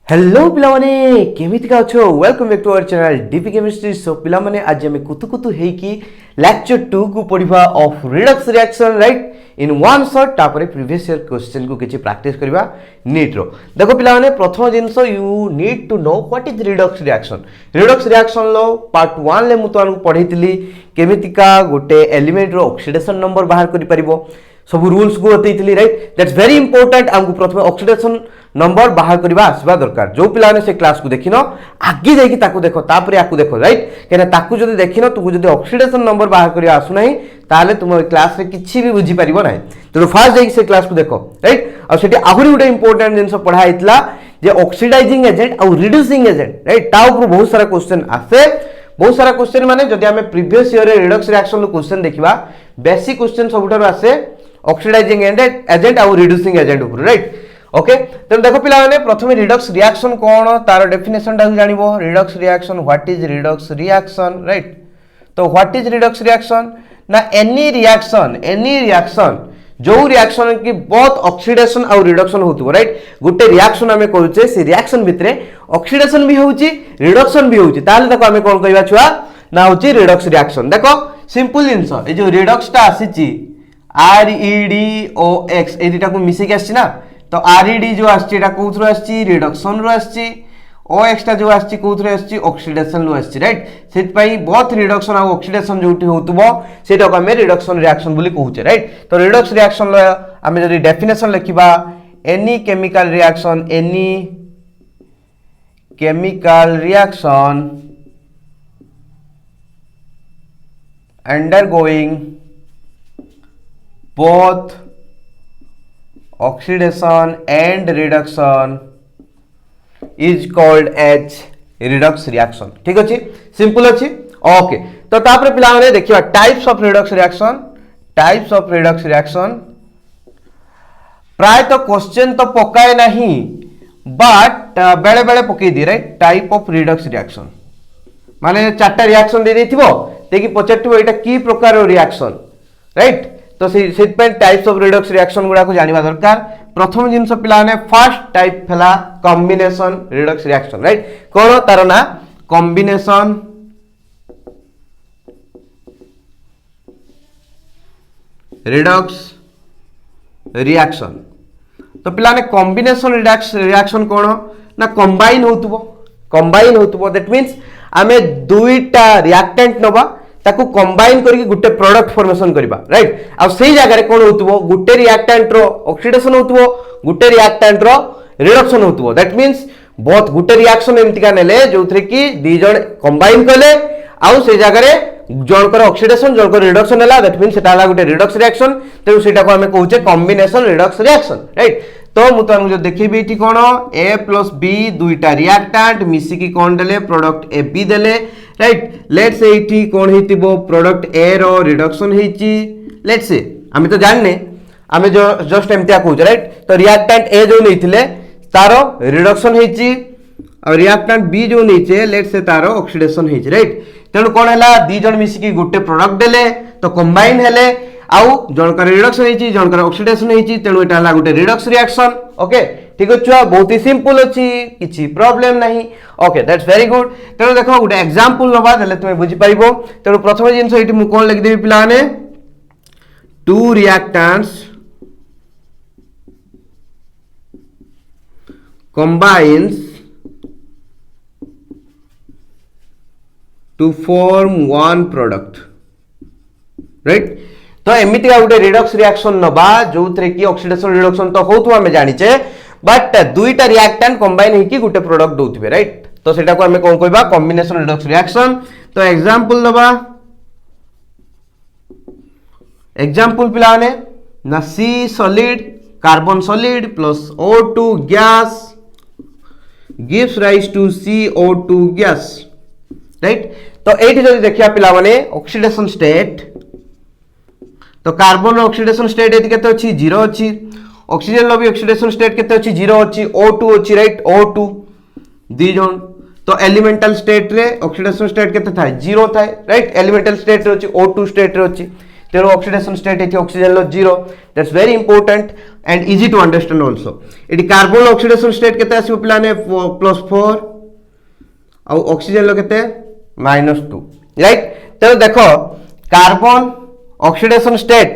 Hello पिलामाने केमिति का अच्छो welcome back to our channel DP chemistry. So पिलामाने आज हमें कुतु कुतु है कि लेक्चर 2 को पढ़िबा of redox reaction right in one shot तापर प्रीवियस ईयर क्वेश्चन को किछि प्रैक्टिस करबा नीट रो। देखो पिलामाने प्रथम things you need to know what is redox reaction. Redox reaction लो पार्ट 1 ले मु तो पढ़ैतिली केमिति का गोटे एलिमेंट रो ऑक्सीडेशन नंबर बाहर करि परिबो सब रूल्स को बतैली राइट। That's very important. हमको प्रथम ऑक्सीडेशन नंबर बाहर करबा आसबा दरकार। जो पिलाने से क्लास को देखिनो आगे जाइए ताकू देखो तापर याकू देखो राइट। कहना ताकू जदि देखिनो तुमको जदि ऑक्सीडेशन नंबर बाहर करिया आसु नाही ताले तुम क्लास रे किछि भी बुझी परिबो नाही। तो फास्ट जाइए से क्लास को देखो राइट। आ सेठी आहुरी गुटे इंपोर्टेंट जिंस पढ़ा हितला जे ऑक्सीडाइजिंग एजेंट और रिड्यूसिंग एजेंट राइट। ता ऊपर बहुत सारा क्वेश्चन आसे। बहुत सारा क्वेश्चन माने जदि हमें प्रीवियस ईयर रिडक्स रिएक्शन लो क्वेश्चन देखिबा बेसिक क्वेश्चन सबुठार आसे ऑक्सीडाइजिंग एजेंट और रिड्यूसिंग एजेंट ऊपर राइट। ओके तो देखो पिला माने प्रथमे रिडक्स रिएक्शन कोन तार डेफिनेशन टा जानिबो। Redox reaction what is redox reaction right. तो व्हाट इज रिडक्स रिएक्शन ना एनी रिएक्शन जो रिएक्शन की बहुत ऑक्सीडेशन और रिडक्शन होतबो राइट। गुटे रिएक्शन हमें करूचे से रिएक्शन भितरे ऑक्सीडेशन भी होउची रिडक्शन भी होउची ताले देखो हमें कोन कहबा छुआ ना होची रिडक्स रिएक्शन। देखो सिंपल जिंस ए जो रिडक्स टा आसीची REDOX ए दुटा को मिसे के आछि ना। तो RED जो आछि एटा कोथरो आछि रिडक्शन रो आछि OX टा जो आछि कोथरो आछि ऑक्सीडेशन रो आछि राइट। सेत पई बहुत रिडक्शन और ऑक्सीडेशन जोटी होतबो सेटा को हमें रिडक्शन रिएक्शन बोली कहूचे राइट। तो रिडक्स रिएक्शन लो हमें जदी डेफिनेशन लिखिबा any chemical reaction undergoing both oxidation and reduction is called as redox reaction। ठीक अछि सिंपल अछि ओके। तो तापर पिला माने देखिबा टाइप्स ऑफ रिडक्स रिएक्शन प्राय तो क्वेश्चन तो पकाए नहीं बट बेले बेले पकई दी right. Type of redox reaction माने चारटा रिएक्शन दे देथिबो देखि पचारटिबो एटा की प्रकार रिएक्शन राइट। तो सेट पे टाइप्स ऑफ रिडक्स रिएक्शन गुडा को जानिबा दरकार। प्रथम जिंस पिला ने फर्स्ट टाइप फेला कॉम्बिनेशन रिडक्स रिएक्शन राइट। कोन तार ना कॉम्बिनेशन रिडक्स रिएक्शन। तो पिला ने कॉम्बिनेशन रिडक्स रिएक्शन कोन ना कंबाइन होतबो दैट मींस हमें दुईटा रिएक्टेंट नबा ताकू कंबाइन करके गुटे प्रोडक्ट फॉर्मेशन करबा राइट। आ सेही जगह रे कोन होतबो गुटे रिएक्टेंट रो ऑक्सीडेशन होतबो गुटे रिएक्टेंट रो रिडक्शन होतबो दैट मींस बहुत गुटे रिएक्शन एमति का नेले जोथरे की दी जण कंबाइन करले आ सेही जगह रे जणकर ऑक्सीडेशन जणकर रिडक्शन हला दैट मींस सेटा हला गुटे रिडक्स रिएक्शन। तेनु सेटा को हमें कहूचे कॉम्बिनेशन रिडक्स रिएक्शन राइट। तो मु तुमको जो देखिबी एठी कोन A + B दुईटा रिएक्टेंट मिसी की कोन देले प्रोडक्ट AB देले राइट। लेट्स से एठी कोन हेतिबो प्रोडक्ट A रो रिडक्शन हेची लेट्स से हमें तो जानने हमें जो जस्ट एमतिया कहूचे राइट। तो रिएक्टेंट A जो नैथिले तारो रिडक्शन हेची और रिएक्टेंट B जो नैचे लेट्स से तारो ऑक्सीडेशन हेची राइट। तेनु कोन हला दी जण मिसी की गुटे प्रोडक्ट देले तो कंबाइन हेले आउ जनकर रिडक्शन हेची जनकर ऑक्सीडेशन हेची तेनु एटा हला गुटे रिडक्स रिएक्शन ओके। ठीक अछि बहुत ही सिंपल अछि किछि प्रॉब्लम नाही ओके दैट्स वेरी गुड। तेनु देखो गुटे एग्जांपल नबा देले तुमे बुझि पाइबो। तेनु प्रथम जिंस एठी मु कोन लिखि देबी पिलाने to reactants combines to form one product right। तो एमिति का गुटे रिडक्स रिएक्शन नबा जोथरे की ऑक्सीडेशन रिडक्शन तो होतु हमें जानिचे बट दुईटा रिएक्टेंट कंबाइन हेकी गुटे प्रोडक्ट दोथिबे राइट। तो सेटा को हमें कोन कहबा कॉम्बिनेशन रिडक्स रिएक्शन। तो एग्जांपल नबा एग्जांपल पिलाने ना C solid carbon solid plus O2 gas gives rise to CO2 gas right. तो एठी जदि देखिया पिला माने ऑक्सीडेशन स्टेट तो कार्बन ऑक्सीडेशन स्टेट एति केते अछि 0 अछि ऑक्सीजन लो भी ऑक्सीडेशन स्टेट केते अछि 0 अछि O2 अछि राइट O2 दी जण। तो एलिमेंटल स्टेट रे ऑक्सीडेशन स्टेट केते थाय 0 थाय राइट। एलिमेंटल स्टेट रे अछि O2 स्टेट रे अछि तेणु ऑक्सीडेशन स्टेट ये ऑक्सीजन लो 0 that's very important and easy to understand also ये कार्बन ऑक्सीडेशन स्टेट केते आसीबो पिलाने +4 आ ऑक्सीजन लो केते -2 राइट तेणु देखो कार्बन ऑक्सीडेशन स्टेट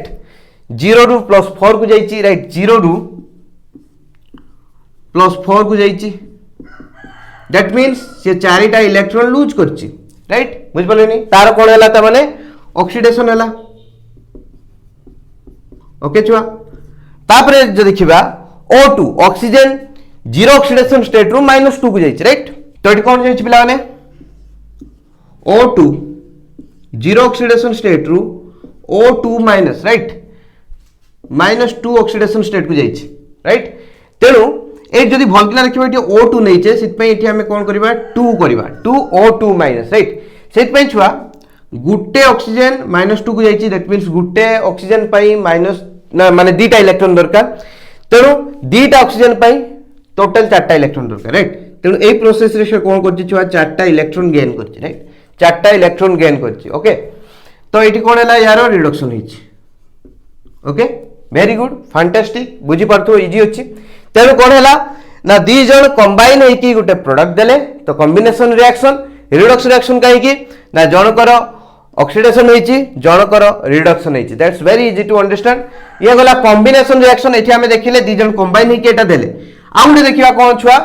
0 रु +4 को जाइछि राइट 0 रु +4 को जाइछि दैट मीन्स से चारिटा इलेक्ट्रॉन लूज करछि राइट बुझ पलेनी तार कोन हला त माने ऑक्सीडेशन हला ओके छुआ तापरे जो देखिबा O2 ऑक्सीजन 0 ऑक्सीडेशन स्टेट रु -2 को जाइछि राइट तो एटी कोन जाइछि पिला माने O2 0 ऑक्सीडेशन स्टेट रु O2 minus right -2 oxidation state को जाइछि राइट तेणु ए जदि भलकिला देखिबा एटी O2 नैचे सित पे एटी हमें कोन करबा 2 करबा 2 O2 माइनस राइट सित पे छुआ गुटे ऑक्सीजन -2 को जाइछि दैट मींस गुटे ऑक्सीजन पई माइनस ना माने दीटा इलेक्ट्रॉन दरकार तेणु दीटा ऑक्सीजन पई टोटल 4टा इलेक्ट्रॉन दरकार राइट तेणु ए प्रोसेस रे से कोन करछि छुआ 4टा इलेक्ट्रॉन गेन करछि राइट 4टा इलेक्ट्रॉन गेन करछि ओके तो एटी कोन हला यार रिडक्शन हिछि ओके वेरी गुड फैंटास्टिक बुझी पारथो इजी अछि तेणु कोन हला ना दी जण कंबाइन होइकी गुटे प्रोडक्ट देले तो कॉम्बिनेशन रिएक्शन रिडक्स रिएक्शन काहे की ना जनकर ऑक्सीडेशन होइची जनकर रिडक्शन होइची that's very easy to understand ये गला कॉम्बिनेशन रिएक्शन एठी हमें देखिले दी जण कंबाइन होइकी एटा देले आउंडे देखिबा कोन छुआ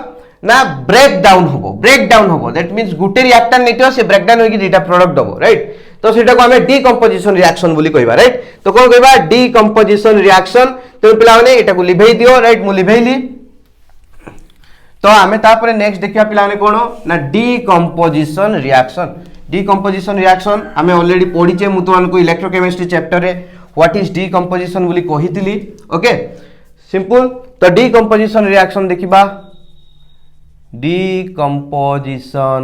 ना ब्रेक डाउन होबो that means Gute reactor native से ब्रेक डाउन होइकी दीटा प्रोडक्ट दबो राइट तो सेटा को हमें डीकंपोजिशन रिएक्शन बोली कहबा राइट तो कोन कहबा डीकंपोजिशन रिएक्शन तो पिला माने एटा को लिभेई दियो राइट मु लिभेइली तो हमें तापर नेक्स्ट देखिया पिला माने कोन ना डीकंपोजिशन रिएक्शन हमें ऑलरेडी पढिचे मु तुमन को इलेक्ट्रोकेमिस्ट्री चैप्टर रे व्हाट इज डीकंपोजिशन बोली कहितली ओके सिंपल तो डीकंपोजिशन रिएक्शन देखिबा डीकंपोजिशन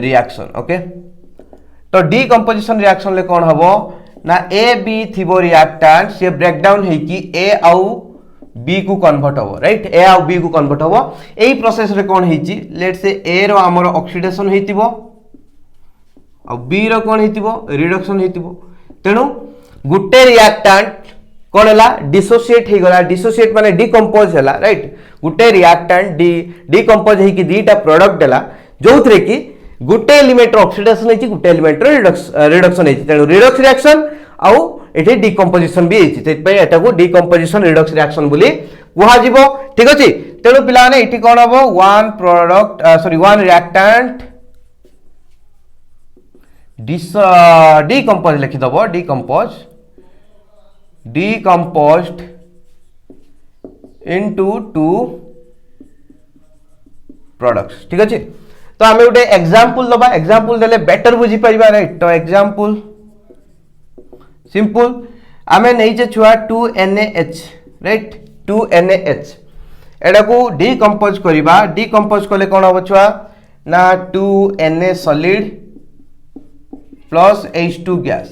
रिएक्शन ओके तो डीकंपोजिशन रिएक्शन ले कोन हबो ना ए बी थिबो रिएक्टेंट से ब्रेक डाउन हे कि ए आउ बी को कन्वर्ट हबो राइट ए आउ बी को कन्वर्ट हबो एई प्रोसेस रे कोन हेची लेट्स से ए रो हमर ऑक्सीडेशन हेतिबो आ बी रो कोन हेतिबो रिडक्शन हेतिबो तेनु गुटे रिएक्टेंट कोन हला डिसोसिएट हे गला डिसोसिएट माने डिकंपोज हला राइट गुटे रिएक्टेंट डिकंपोज हे कि दीटा प्रोडक्ट देला जोथरे कि गुटे एलिमेंट ऑक्सीडेशन हेची गुटे एलिमेंट रिडक्शन हेची तेनु रिडक्स रिएक्शन आउ एठी डिकंपोजिशन भी हेची ते पे एटा को डिकंपोजिशन रिडक्स रिएक्शन बोली कुहा जिवो ठीक अछि तेनु पिला ने एठी कोन हबो one product one reactant decompose लिखि दबो decomposed into two products ठीक अछि तो हमें उठे एग्जांपल दबा एग्जांपल देले बेटर बुझी परिबा राइट तो एग्जांपल सिंपल हमें नहीं जे छुआ 2NaH राइट 2NaH एडा को डिकंपोज करिबा डिकंपोज करले कोन हो छुआ ना 2Na solid plus H2 gas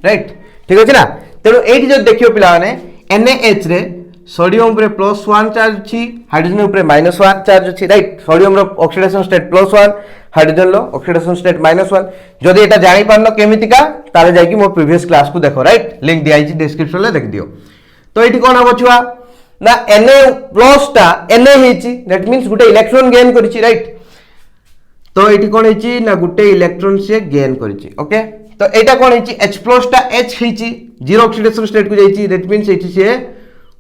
right ठीक अछि ना तेणु एठी जो देखियो पिला माने NaH रे सोडियम रे +1 चार्ज अछि हाइड्रोजन ऊपर -1 चार्ज अछि राइट सोडियम रो ऑक्सीडेशन स्टेट +1 हाइड्रोजन लो ऑक्सीडेशन स्टेट -1 जदि एटा जानि पारनो केमितिका ताले जाय कि मो प्रीवियस क्लास को देखो राइट लिंक दिया अछि डिस्क्रिप्शन ले देख दियो तो एठी कोन हबो छुआ ना Na+ ता Na हेछि that means Gute electron gain करिछि right तो एठी कोन हेछि ना गुटे इलेक्ट्रॉन से गेन करिछि ओके तो एटा कोन हेछि H+ ता H हेछि जीरो ऑक्सीडेशन स्टेट को जाइछि दैट मींस एठी से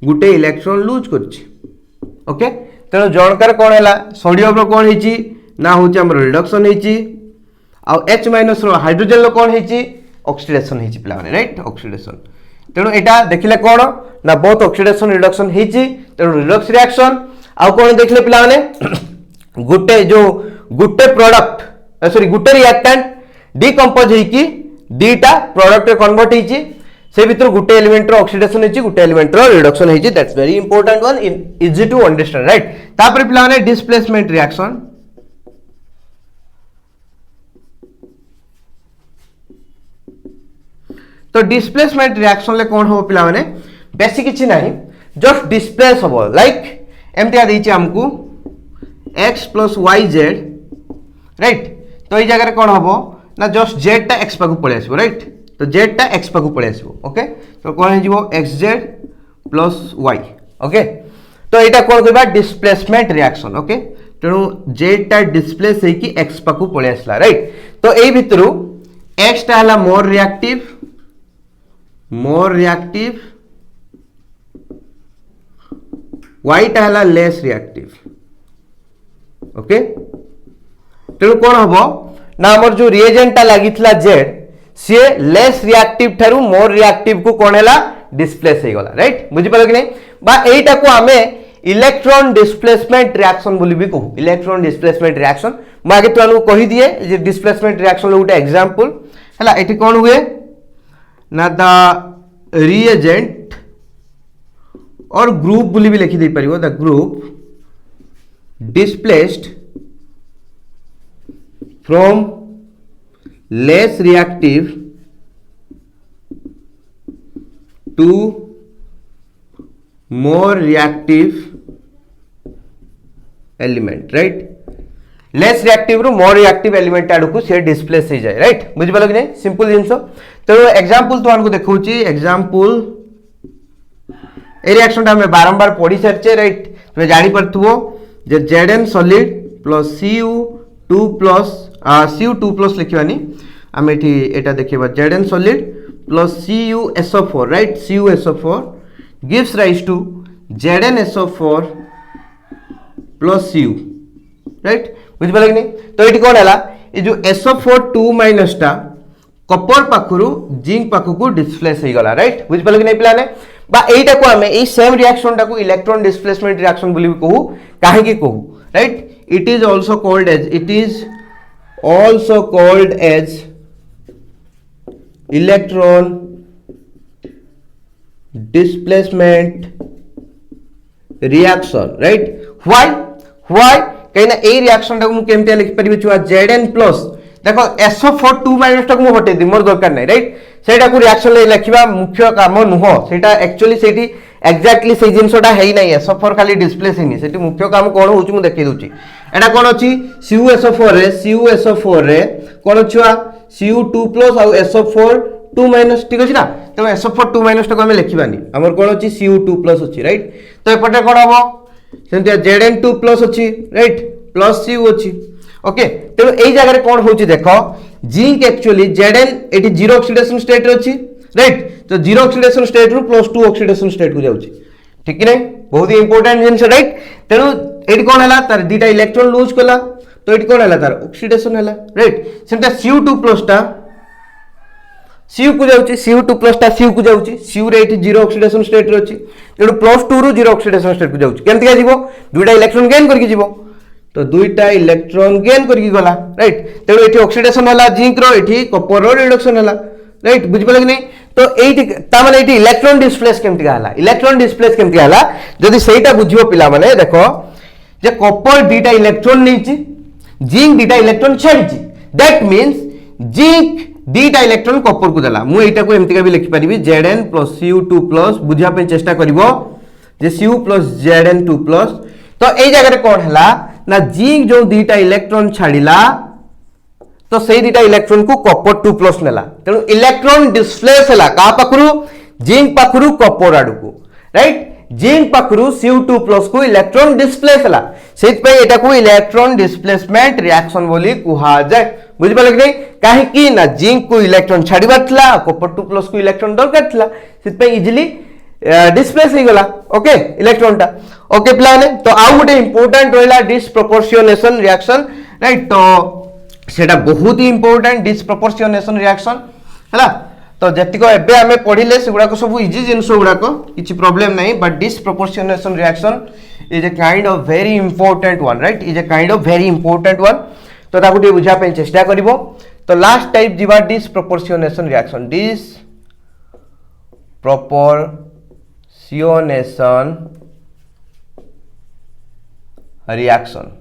गुटे इलेक्ट्रॉन लूज करछि ओके तेनो जनकर कोन हैला सोडियम रो कोन हेछि ना होछि हमर रिडक्शन हेछि आ H- रो हाइड्रोजन रो कोन हेछि ऑक्सीडेशन हेछि पिला माने राइट ऑक्सीडेशन तेनो एटा देखिले कोन ना बोथ ऑक्सीडेशन रिडक्शन हेछि तेनो रिडक्स रिएक्शन आ कोन देखिले पिला माने गुटे प्रोडक्ट गुटे रिएक्टेंट डिकंपोज हेइ कि दीटा प्रोडक्ट रे कन्वर्ट हेछि से भीतर गुटे एलिमेंट रो ऑक्सीडेशन हेछि गुटे एलिमेंट रो रिडक्शन हेछि that's very important one in easy to understand right तापर पिला माने डिस्प्लेसमेंट रिएक्शन तो डिस्प्लेसमेंट रिएक्शन ले कोन हो पिला माने बेसिक किछि नाही जस्ट डिस्प्लेस हो लाइक एमतिया देछि हमकु x + yz राइट तो ई जगह रे कोन हबो ना जस्ट जेड टा एक्स पाखु पळे आसीबो राइट तो जेड टा एक्स पाखु पळे आसीबो ओके तो कोन हे जीवो X Z plus Y okay तो एटा कोन कहबा डिस्प्लेसमेंट रिएक्शन ओके तेणु जेड टा डिस्प्लेस हे कि एक्स पाखु पळे आसला राइट तो एई भितरु एक्स टा हला मोर रिएक्टिव वाई टा हला लेस रिएक्टिव ओके तेणु कौन हम ना आमर जो रिएजेंट टा लागितला जेड सी लेस रिएक्टिव ठारू मोर रिएक्टिव को कौन है डिस्प्लेस हो गला राइट बुझी पाल कि नहीं बा एटा को आमे इलेक्ट्रॉन डिस्प्लेसमेंट रिएक्शन बोली भी कहू इलेक्ट्रॉन डिस्प्लेसमेंट रिएक्शन म आगे तो कहि दिए जे डिस्प्लेसमेंट रिएक्शन लो गोटे एग्जांपल हला एठी कौन हुए ना द रिएजेंट और ग्रुप बोली भी लिखि दे परिबो the group displaced from less reactive to more reactive element right less reactive रू more reactive element आड़ को से डिस्प्लेस हो जाए राइट बुझी पाल कि नहीं सिंपल जिनस तो एग्जांपल तो आनको देखौची एग्जांपल ए रिएक्शन हमें बारंबार पढ़ी सारचे राइट तुम जानी परथुवो जे Zn solid plus Cu2 plus लिखवानी आम एटा देखा Zn solid plus CuSO4 right CuSO4 gives rise to ZnSO4 plus Cu right बुझी पाल कि नहीं तो ये कौन है ये जो SO4 2 माइनस टा कपर पाखु जिंक पाखु डिस्प्लेस हो गला राइट बुझी पाल कि नहीं पिलाने बा एटा को हमें ए सेम रिएक्शन टा को इलेक्ट्रॉन डिस्प्लेसमेंट रिएक्शन बोली कहू काहे की कहू right it is also called as electron displacement reaction right why कहीं ना ए रिएक्शन टा को केमते लिख परिबे छुआ Zn प्लस देखो SO4 2 माइनस टा को हटे दी मोर दरकार नहीं राइट सेटा को रिएक्शन ले लिखिबा मुख्य काम नुह सेटा एक्चुअली सेठी एक्जेक्टली से जिनसटा है नहीं SO4 खाली डिस्प्लेस हिनी सेठी मुख्य काम कोन होची मु देखै दोची एटा कोन अछि CuSO4 रे कोन छुआ Cu2+ और SO4 2 माइनस ठीक अछि ना तो SO4 2 माइनस टा को हम लिखिबानी हमर कोन अछि Cu2+ अछि राइट तो एपटे कोन हबो सेंतिया Zn2+ अछि राइट प्लस Cu अछि ओके तेणु यही जगह कौन होची देखो zinc actually Zn eighty zero oxidation state रे अछि राइट तो जीरो ऑक्सीडेशन स्टेट रु +2 ऑक्सीडेशन स्टेट को जाउची ठीक कि नहीं बहुत ही इंपोर्टेंट जिंस राइट तेणु एटी कौन हला तार दीटा इलेक्ट्रॉन लूज कला तो एटी कौन हला तार ऑक्सीडेशन हला राइट सेंटा Cu2+ टा Cu को जाउची Cu2+ टा Cu को जाउची Cu रे एटी जीरो ऑक्सीडेशन स्टेट रे अछि तेणु +2 रु जीरो ऑक्सीडेशन स्टेट को जाउची केमति का जीवो दुटा इलेक्ट्रॉन गेन करके जीवो तो दुईटा इलेक्ट्रॉन गेन करके गला राइट तेणु एठी ऑक्सीडेशन हला जिंक रो एठी कॉपर रो रिडक्शन हला राइट बुझि पाले कि नहीं तो एठी ता माने एठी इलेक्ट्रॉन डिस्प्लेस केमति हला इलेक्ट्रॉन डिस्प्लेस केमति हला जदी सेटा बुझियो पिला माने देखो जे कॉपर दुईटा इलेक्ट्रॉन नीची जिंक दुईटा इलेक्ट्रॉन छाडीची दैट मींस जिंक दुईटा इलेक्ट्रॉन कॉपर को देला मु एटा को एमति का भी लिखि परिबी Zn + Cu2+ बुझिया पे चेष्टा करिवो जे Cu + Zn2+ तो एई जगह रे कोन हला ना जिंक जो दुईटा इलेक्ट्रॉन छाड़िला तो सही दुईटा इलेक्ट्रॉन को कॉपर 2+ नेला तेणु इलेक्ट्रॉन डिस्प्लेस हला का पाखरु जिंक पाखरु कॉपर आडू को राइट जिंक पाखरु Cu2+ को इलेक्ट्रॉन डिस्प्लेस हला सेत पे एटा को इलेक्ट्रॉन डिस्प्लेसमेंट रिएक्शन बोली कुहा जाय बुझि पाले कि नहीं काहे कि ना जिंक को इलेक्ट्रॉन छाड़िबार थला कॉपर 2+ को इलेक्ट्रॉन दरकार थला सेत पे इजीली डिस्प्लेस हो गला ओके इलेक्ट्रॉन टा ओके प्लाने तो आउ गोटे इंपोर्टेंट रहिला डिस्प्रोपोर्शनेशन रिएक्शन राइट तो सेटा बहुत ही इंपोर्टेंट डिस्प्रोपोर्शनेशन रिएक्शन हैला तो जतिको एबे हमें पढिले सेगुडा को सब इजी जिंस गुडा को किछि प्रॉब्लम नहीं but disproportionation reaction is a kind of very important one right is a kind of very important one तो ताकू टे बुझा पे चेष्टा करिवो तो लास्ट टाइप जीवा डिस्प्रोपोर्शनेशन रिएक्शन डिस्प्रोपोर्शनेशन रिएक्शन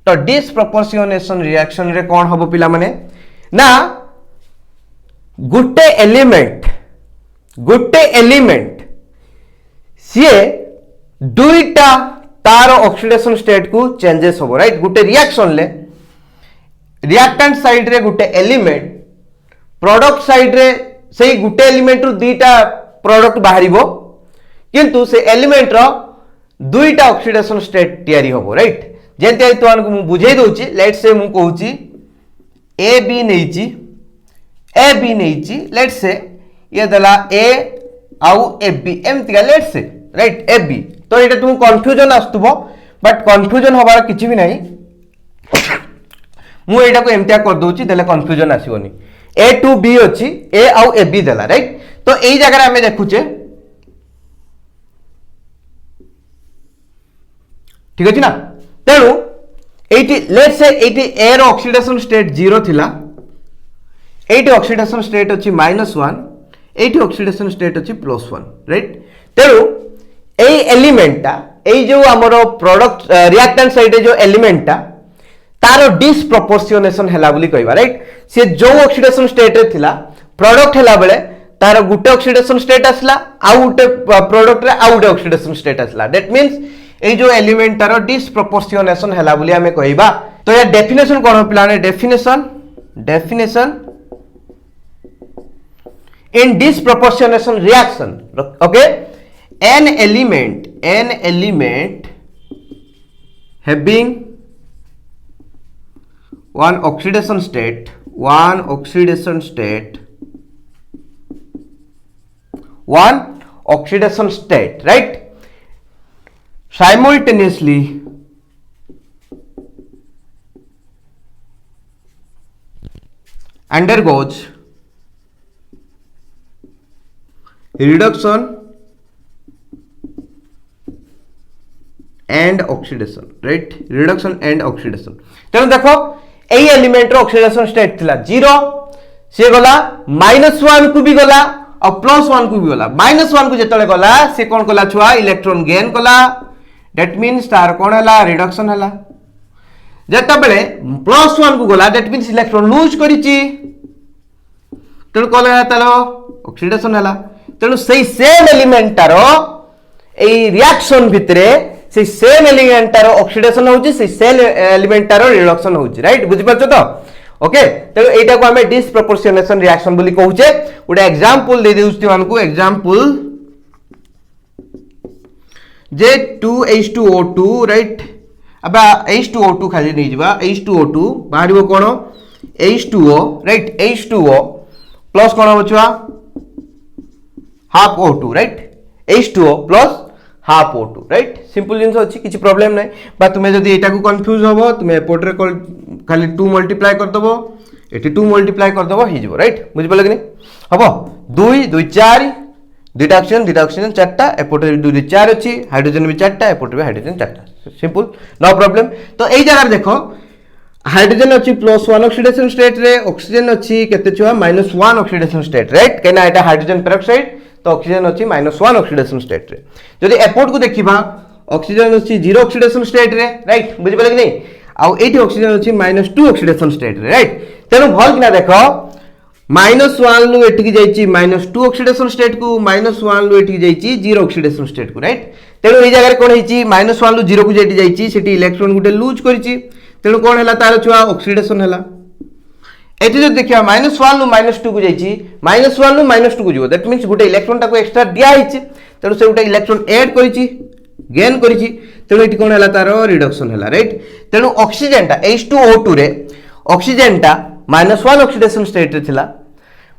तो डिस्प्रोपोर्शनेशन रिएक्शन रे कौन हबो पिला माने ना गुटे एलिमेंट सी दुईटा तार ऑक्सीडेशन स्टेट को चेंजेस होबो राइट गुटे रिएक्शन ले रिएक्टेंट साइड रे गुटे एलिमेंट प्रोडक्ट साइड रे सेही गुटे एलिमेंट रु दुईटा प्रोडक्ट बाहरिबो किंतु से एलिमेंट रो दुईटा ऑक्सीडेशन स्टेट तयारी होबो राइट जेंते तो मु बुझेई दोची लेट्स से मु कहूची ए बी नेची लेट्स से ये दला ए आउ ए बी एमती let's say right A B तो ये तुम कंफ्यूजन आसुबो बट कंफ्यूजन होबार किछि भी नहीं मु एटा को एमतिया कर दोची देले कंफ्यूजन आसीबोनी ए टू बी अछि ए आउ ए बी देला राइट तो एई जगह रे हमें देखुचे ठीक अछि ना तेणु एटी लेट्स से एटी ए रो ऑक्सीडेशन स्टेट 0 थिला एटी ऑक्सीडेशन स्टेट अछि -1 एटी ऑक्सीडेशन स्टेट अछि +1 राइट तेणु एई एलिमेंटा एई जो हमरो प्रोडक्ट रिएक्टेंट साइड जो एलिमेंटा तारो डिसप्रोपोर्शनेशन हैला बोली कहबा राइट से जो ऑक्सीडेशन स्टेट रे थिला प्रोडक्ट हैला बेले तारो गुटे ऑक्सीडेशन स्टेट आसला आ गुटे प्रोडक्ट रे आ गुटे ऑक्सीडेशन स्टेट आसला दैट मींस ए जो एलिमेंट तारो डिसप्रोपोर्शनेशन हैला बोली हमें कहबा तो या डेफिनेशन कोन हो पिलाने definition in disproportionation reaction okay an element having one oxidation state right simultaneously undergoes reduction and oxidation right reduction and oxidation तेणु देखो एई एलिमेंट रो ऑक्सीडेशन स्टेट थिला 0 से गला -1 को भी गला और +1 को भी गला -1 को जेतले गला से कोन कला छुआ इलेक्ट्रॉन गेन कला दैट मींस तार कोन हला रिडक्शन हला जेता बेले +1 को गला दैट मींस इलेक्ट्रॉन लूज करिची तेणु कोला तालो ऑक्सीडेशन हला तेणु सेही सेम एलिमेंट तारो एई रिएक्शन भितरे से सेम एलिमेंट तारो ऑक्सीडेशन होउची से सेम एलिमेंट तारो रिडक्शन होउची राइट बुझि पाछो तो ओके तो एटा को हमें डिसप्रोपोर्शनेशन रिएक्शन बोली कहूचे उडा एग्जांपल दे देउस्ती मान को एग्जांपल जे 2H2O2 राइट अब H2O2 खाली नहीं जिबा H2O2 बाहरिबो कोन H2O राइट H2O प्लस कोन बचवा half O2 right H2O plus half O2 right simple things अछि किछि प्रॉब्लम नै बा तुमे जदी एटा को कंफ्यूज होबो तुमे एपोर्ट रे खाली 2 मल्टीप्लाई कर दबो एटी 2 मल्टीप्लाई कर दबो हि जबो राइट बुझि पले कि नै हबो 2 2 4 दुटा ऑक्सीजन चारटा एपोर्ट रे 2 2 4 अछि हाइड्रोजन भी चारटा एपोर्ट रे हाइड्रोजन चारटा सिंपल नो प्रॉब्लम तो एई जगह देखो हाइड्रोजन अछि +1 ऑक्सीडेशन स्टेट रे ऑक्सीजन अछि केते छुआ -1 ऑक्सीडेशन स्टेट राइट केना एटा हाइड्रोजन पेरोक्साइड तो ऑक्सीजन अछि -1 ऑक्सीडेशन स्टेट रे जदी एपोर्ट को देखिबा ऑक्सीजन अछि 0 ऑक्सीडेशन स्टेट रे राइट बुझि पले कि नै आ एटी ऑक्सीजन अछि -2 ऑक्सीडेशन स्टेट रे राइट तेनु भल किना देखो -1 लु एठी जाईची -2 ऑक्सीडेशन स्टेट को -1 लु एठी जाईची 0 ऑक्सीडेशन स्टेट को राइट तेनु ए जगह रे कोन हेची -1 लु 0 को जेठी जाईची सेठी इलेक्ट्रॉन गुटे लूज करिची तेनु कोन हला तार छुआ ऑक्सीडेशन हला एठी जो देखिया -1 लु -2 को जाईची -1 लु -2 को जीवो दैट मींस गुटे इलेक्ट्रॉन टा को एक्स्ट्रा दिया हिची तेनु से गुटे इलेक्ट्रॉन ऐड करिची गेन करिची तेनु एठी कोन हला तार रिडक्शन हला राइट तेनु ऑक्सीजन टा H2O2 रे ऑक्सीजन टा -1 ऑक्सीडेशन स्टेट रे थिला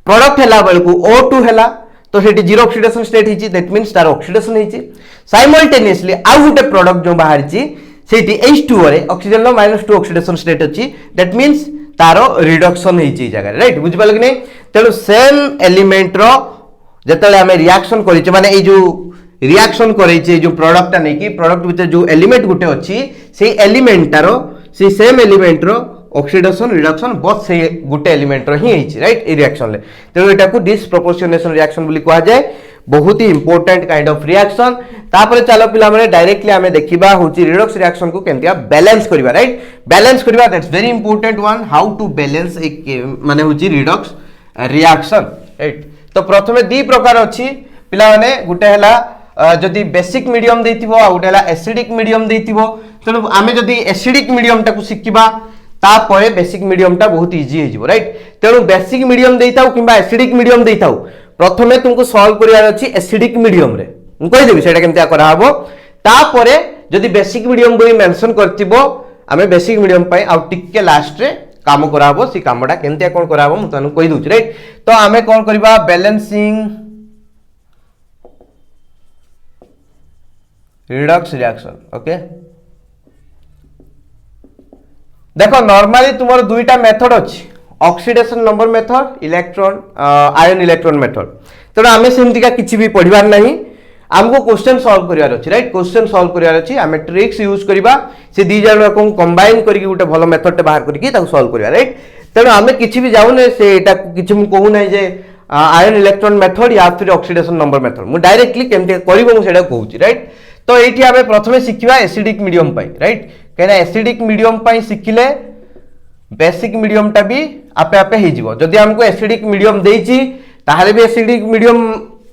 प्रोडक्ट हला बेलकू O2 हला तो सेठी 0 ऑक्सीडेशन स्टेट हिची दैट मींस तार ऑक्सीडेशन हिची साइमल्टेनियसली आ गुटे प्रोडक्ट जो बाहरची सेठी H2O रे ऑक्सीजन लो -2 ऑक्सीडेशन स्टेट अछि दैट मींस तारो रिडक्शन हिची जगह राइट बुझ पाल कि नै तेनु सेम एलिमेंट रो जतले हमें रिएक्शन करिचे माने ए जो रिएक्शन करिचे जो प्रोडक्ट नै कि प्रोडक्ट विथ जो एलिमेंट गुटे अछि सेही एलिमेंट तारो से सेम एलिमेंट रो ऑक्सीडेशन रिडक्शन बोथ से गुटे एलिमेंट रो ही हिची राइट ए रिएक्शन ले तेनु एटा को डिसप्रोपोर्शनेशन रिएक्शन बोली कहआ जाय बहुत ही इंपोर्टेंट काइंड ऑफ रिएक्शन तापर चलो पिला माने डायरेक्टली हमें देखिबा होची रिडक्स रिएक्शन को केनतिया बैलेंस करिबा राइट बैलेंस करिबा that's very important one how to balance एक माने होची रिडक्स रिएक्शन राइट तो प्रथमे दी प्रकार अछि पिला माने गुटे हला जदि बेसिक मीडियम देथिबो आ गुटे हला एसिडिक मीडियम देथिबो तनो आमे जदि एसिडिक मीडियम टाकू सिखिबा तापर बेसिक मीडियम टा बहुत इजी हो जिवो राइट तेणु बेसिक मीडियम देइताउ किंबा एसिडिक मीडियम देइताउ प्रथमे तुमको सॉल्व करियार अछि एसिडिक मीडियम रे मु कहि देबी सेटा केमतिया करा हबो तापर जदि बेसिक मीडियम को मेंशन करथिबो आमे बेसिक मीडियम पई आ टिके लास्ट रे काम करा हबो सी कामडा केमतिया कोन करा हबो मु तनु कहि दउछि राइट तो आमे कोन करबा बैलेंसिंग रिडक्स रिएक्शन ओके देखो नॉर्मली तुमर दुईटा मेथड अछि oxidation number method electron ion electron method तेणु आमे सेमती का किछि भी पढ़िबार नहीं हमको क्वेश्चन सॉल्व करियार अछि राइट क्वेश्चन सॉल्व करियार अछि आमे ट्रिक्स यूज करिबा से दी जण को कंबाइन करके गुटे भलो मेथड टे बाहर करके ताको सॉल्व करिया राइट तेणु आमे किछि भी जाउने से एटा किछि मु कहू नै जे आयन इलेक्ट्रॉन मेथड या फिर ऑक्सीडेशन नंबर मेथड मु डायरेक्टली केमते करिवो मु सेटा कहूची राइट तो एठी आमे प्रथमे सिखिबा एसिडिक मीडियम पई राइट कहना एसिडिक मीडियम पई सिखिले बेसिक मीडियम टा भी आपे आपे हे जिवो जदी हमको एसिडिक मीडियम देइची ताहाले भी एसिडिक मीडियम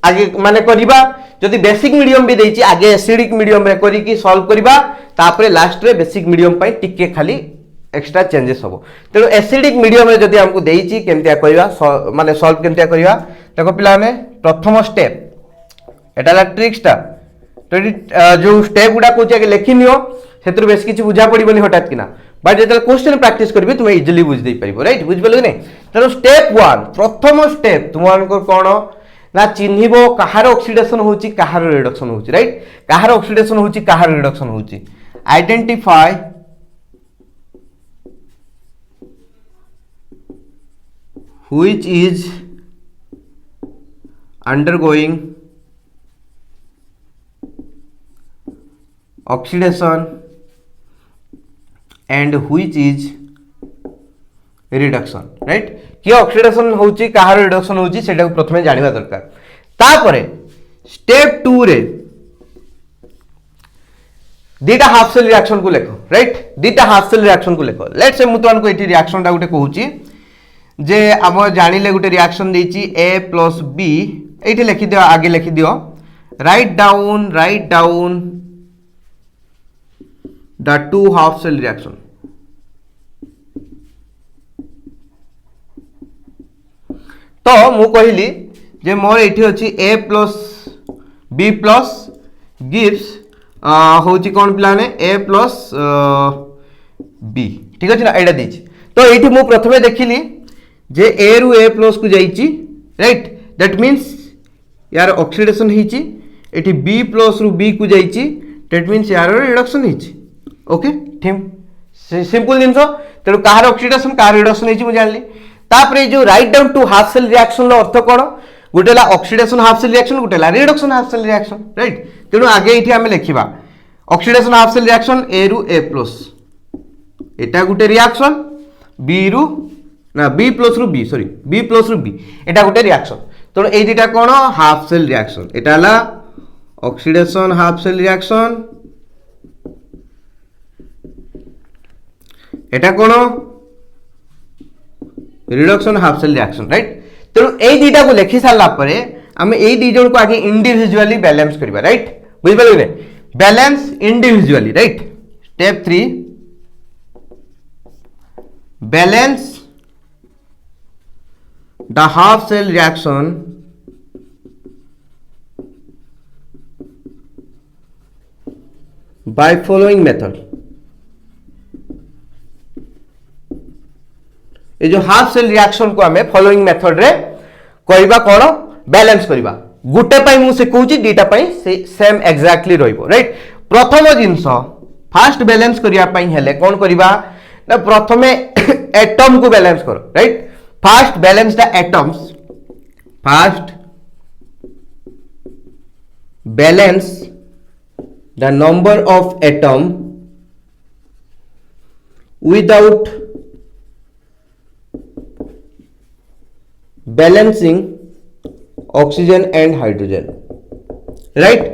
आगे माने करिबा जदी बेसिक मीडियम भी देइची आगे एसिडिक मीडियम रे करी की सॉल्व करिबा तापरे लास्ट रे बेसिक मीडियम पई टिके खाली एक्स्ट्रा चेंजेस हबो तेरो एसिडिक मीडियम रे जदी हमको देइची केमतिया करिबा माने सॉल्व केमतिया करिबा देखो पिला ने प्रथम स्टेप एटा ला ट्रिक्स टा तो जो स्टेप गुडा को आगे लिखि नियो सेतु बेस किछि बुझा पड़िबनी हठात किना बट जेतल क्वेश्चन प्रैक्टिस करबी तुम इजीली बुझ दे परिबो राइट बुझ पलो कि नहीं तेरो स्टेप 1 प्रथम स्टेप तुमान को कोन ना चिन्हिबो कहार ऑक्सीडेशन होची कहार रिडक्शन होची राइट कहार ऑक्सीडेशन होची कहार रिडक्शन होची identify which is undergoing oxidation and which is reduction right कि oxidation होची कहार reduction होची सेटा को प्रथमे जानिबा दरकार तापरे स्टेप 2 रे दीटा हाफ सेल रिएक्शन को लेखो राइट दीटा हाफ सेल रिएक्शन को लेखो लेट्स से मु तुमन को एठी रिएक्शन टा गुटे कहूची जे हम जानिले गुटे रिएक्शन देची a + b एठी लिखि दियो आगे लिखि दियो write down the two half cell reaction तो मु कहली जे मोर एठी अछि a + b + gives होची कोन प्लान a + b ठीक अछि ना एटा दिछि तो एठी मु प्रथमे देखिली जे a रु a + को जाईची राइट दैट मींस यार ऑक्सीडेशन हिची एठी b + रु b को जाईची दैट मींस यार रिडक्शन हिची ओके ठीक सिंपल जिंसो तेणु कहार ऑक्सीडेशन कहार रिडक्शन हेची मु जानली तापरे जो write down two half cell reaction रो अर्थ कोन गुटेला ऑक्सीडेशन हाफ सेल रिएक्शन गुटेला reduction half cell reaction right तेणु आगे एठी हमें लिखिबा oxidation half cell reaction a रु a+ एटा गुटे रिएक्शन b रु ना b + रु b सॉरी b + रु b एटा गुटे रिएक्शन तेणु ए दिटा कोन हाफ सेल रिएक्शन एटा ला ऑक्सीडेशन हाफ सेल रिएक्शन एटा कोन reduction half cell reaction right तेणु ए दीटा को लिखि सारला परे हमें ए दी जण को आगे इंडिविजुअली बैलेंस करबा राइट बुझ पले ने balance individually right step 3 balance the half cell reaction by following method ये जो हाफ सेल रिएक्शन को हमें फॉलोइंग मेथड रे करबा कोन बैलेंस करबा गुटे पई मु से कहूची दीटा पई सेम एग्जैक्टली रहइबो राइट प्रथम जिंस फास्ट बैलेंस करिया पई हेले कोन करबा ना प्रथमे एटम को बैलेंस करो right fast balance the atoms fast balance the number of atom without balancing oxygen and hydrogen right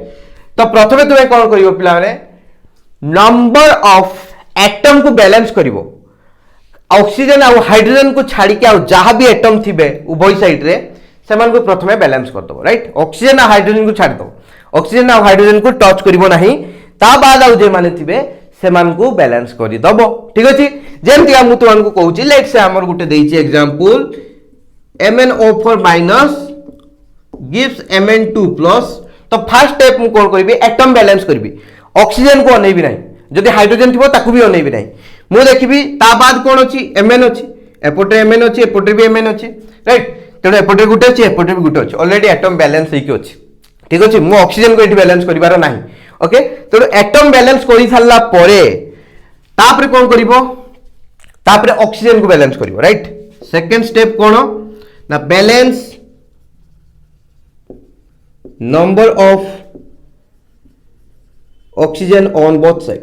तो प्रथमे तुम्हें कौन करिवो पिला रे नंबर ऑफ एटम को बैलेंस करिवो ऑक्सीजन और हाइड्रोजन को छाड़ी के और जहां भी एटम थिबे उभय साइड रे सेमान को प्रथमे बैलेंस कर दो राइट ऑक्सीजन और हाइड्रोजन को छाड़ दो ऑक्सीजन और हाइड्रोजन को टच करिवो नाही ता बाद आउ जे माने थिबे सेमानकु बैलेंस करि दबो ठीक अछि जेमति हम तुमको कहूची लेट से हमर गुटे देइची example MnO4 minus gives Mn2 plus तो फर्स्ट स्टेप मु कोन करबी एटम बैलेंस करबी ऑक्सीजन को अनेबी नाही जदि हाइड्रोजन थिबो ताकू भी अनेबी नाही मु देखिबी ता बाद कोन अछि Mn अछि एपोटे Mn अछि एपोटे भी Mn अछि राइट तेनो एपोटे गुटे अछि एपोटे भी गुटे अछि ऑलरेडी एटम बैलेंस हेकि अछि ठीक अछि मु ऑक्सीजन को एठी बैलेंस करिवार नाही ओके तेनो एटम बैलेंस करि सारला परे तापर कोन करिवो तापर ऑक्सीजन को बैलेंस करिवो राइट सेकंड स्टेप कोन ना balance number of oxygen on both side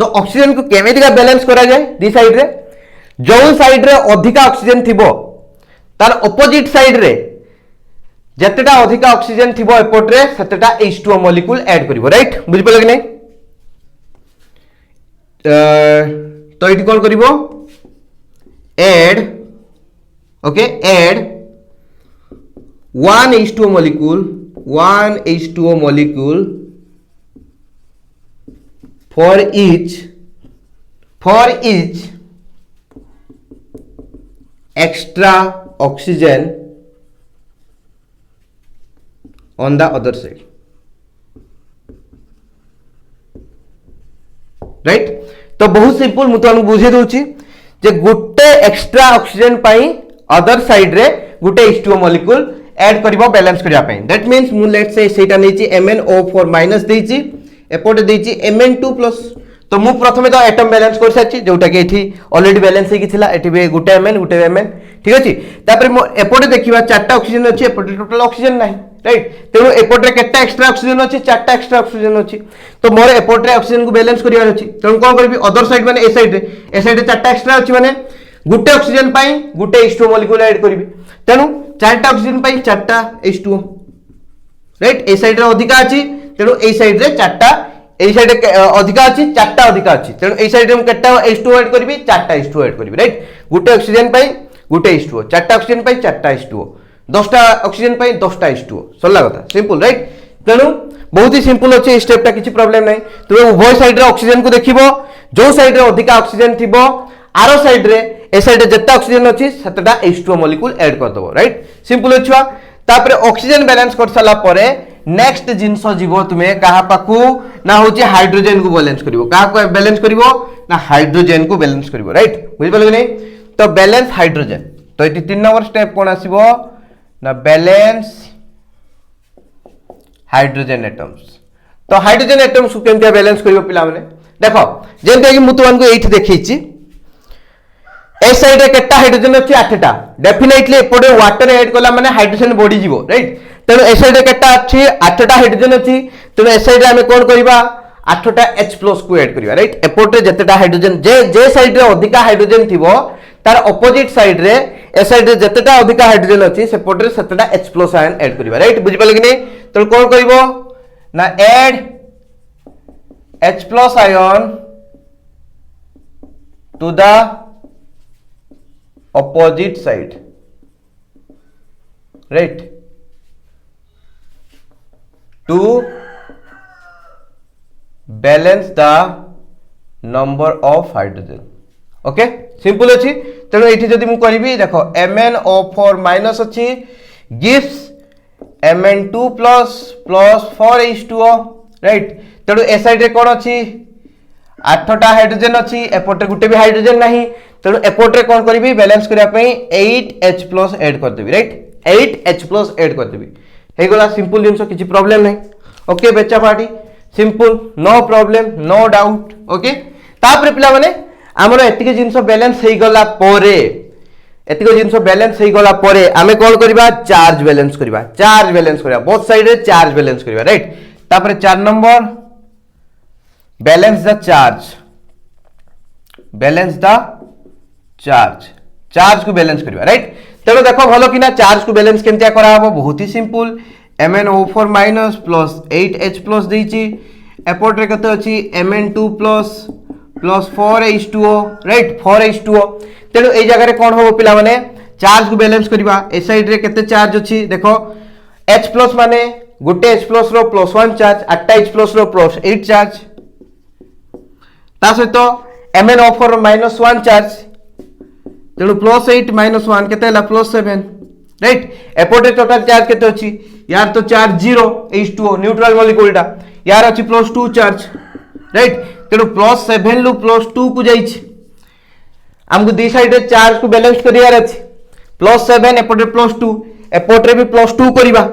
तो ऑक्सीजन को केमिति का बैलेंस करा जाए दी साइड रे जो साइड रे अधिका ऑक्सीजन थिबो तार ऑपोजिट साइड रे जतेटा अधिका ऑक्सीजन थिबो एपोर्ट रे सेतेटा H2O मॉलिक्यूल ऐड करिवो राइट बुझि पले कि नै तो इट कॉल करिवो add okay add 1 H2O molecule for each extra oxygen on the other side right तो बहुत सिंपल मु तुमको बुझे दूची जे गुटे एक्स्ट्रा ऑक्सीजन पाई अदर साइड रे गुटे H2O मॉलिक्यूल ऐड करिवो बैलेंस करिया पई दैट मींस मु लेट्स से सेटा नेची MnO4 माइनस देची एपोर्ट देची Mn2 प्लस तो मु प्रथमे तो एटम बैलेंस कर साची जोटा के एठी ऑलरेडी बैलेंस हे किथिला एठी बे गुटे Mn ठीक अछि तापर मु एपोर्ट देखिबा चारटा ऑक्सीजन अछि एपोर्ट टोटल ऑक्सीजन नाही राइट तेनो एपोर्ट रे केटा एक्स्ट्रा ऑक्सीजन अछि चारटा एक्स्ट्रा ऑक्सीजन अछि तो मोर एपोर्ट रे ऑक्सीजन को बैलेंस करिवार अछि तेनो कोन करबी अदर साइड माने ए साइड रे चारटा एक्स्ट्रा अछि माने गुटे ऑक्सीजन पाई गुटे H2O मॉलिक्यूल ऐड करबी तेनु चारटा ऑक्सीजन पाई चारटा H2O राइट ए साइड रे अधिका अछि तेनु ए साइड रे चारटा ए साइड रे अधिका अछि चारटा अधिका अछि तेनु ए साइड रे हम केटा H2O ऐड करबी चारटा H2O ऐड करबी राइट गुटे ऑक्सीजन पाई गुटे H2O चारटा ऑक्सीजन पाई चारटा H2O 10टा ऑक्सीजन पाई 10टा H2O सरला कथा सिंपल राइट तेनु बहुत ही सिंपल अछि ए स्टेप ता किछि प्रॉब्लम नै तुमे उभय साइड रे ऑक्सीजन को देखिबो जो साइड रे अधिका ऑक्सीजन थिबो आरो साइड रे ए साइड रे जत्ता ऑक्सीजन अछि सतटा H2O मॉलिक्यूल ऐड कर दबो राइट सिंपल छुआ तापर ऑक्सीजन बैलेंस कर साला परे नेक्स्ट जिंस जीवो तुमे कहा पाकू ना होची हाइड्रोजन को बैलेंस करिवो कहा को बैलेंस करिवो ना हाइड्रोजन को बैलेंस करिवो राइट बुझि पले नै तो बैलेंस हाइड्रोजन तो एटी 3 नंबर स्टेप कोन आसीबो ना बैलेंस हाइड्रोजन एटम्स तो हाइड्रोजन एटम्स को केमते बैलेंस करिवो पिला माने देखो जेंते कि मु तुमन को एठी देखैछि ए साइड रे केटा हाइड्रोजन अछि 8टा डेफिनेटली एपडे वाटर ऐड कला माने हाइड्रोजन बॉडी जीवो राइट तेनो ए साइड रे केटा अछि 8टा हाइड्रोजन अछि तेनो ए साइड रे हम कोन करिबा 8टा H+ को ऐड करिबा राइट एपडे जतेटा हाइड्रोजन जे साइड रे अधिका हाइड्रोजन थिबो तार ऑपोजिट साइड रे ए साइड रे जतेटा अधिका हाइड्रोजन अछि सेपट रे 7टा H+ आयन ऐड करिबा राइट बुझि पले कि नै तो कोन करिवो ना add H+ ion to the opposite side right to balance the number of hydrogen okay simple अछि तेनो एठी जदि मु करबी देखो MnO4 माइनस अछि gives Mn2 plus 4H2O right तेनो ए साइड रे कोन अछि 8टा हाइड्रोजन अछि एपोटे गुटे भी हाइड्रोजन नाही तेणु एपोर्टे कौन करी बैलेंस करने 8H+ ऐड कर देबी राइट 8H+ ऐड कर देबी हे गला सिंपल जिंस किछि प्रॉब्लम नहीं ओके बेचा party simple no problem no doubt okay तापर पिला माने हमर एतिके जिंस बैलेंस हे गला परे एतिके जिंस बैलेंस हे गला परे आमे कोन करबा चार्ज बैलेंस करबा बोथ साइड रे चार्ज बैलेंस करबा राइट तापर 4 नंबर बैलेंस द चार्ज को बैलेंस करबा राइट तेनो देखो भलो कि ना चार्ज को बैलेंस केमतिया करा हबो बहुत ही simple MnO4 minus plus 8H+ देछि एपोर्ट रे कते अछि Mn2 plus 4H2O right 4H2O तेनो ए जगह रे कोन होबो पिला माने चार्ज को बैलेंस करबा ए साइड रे केते चार्ज अछि देखो H+ माने गोटे H प्लस रो +1 चार्ज 8टा H प्लस रो +8 चार्ज ता सहित MnO4 -1 चार्ज तेणु +8 -1 केते हला +7 राइट एपोटे टोटल चार्ज केते अछि यार तो चार्ज 0 H2O न्यूट्रल मॉलिक्यूलटा यार अछि +2 चार्ज राइट तेणु +7 लु +2 को जाइछि हमको दी साइड रे चार्ज को बैलेंस करियार अछि +7 एपोटे +2 एपोटे भी +2 करिबा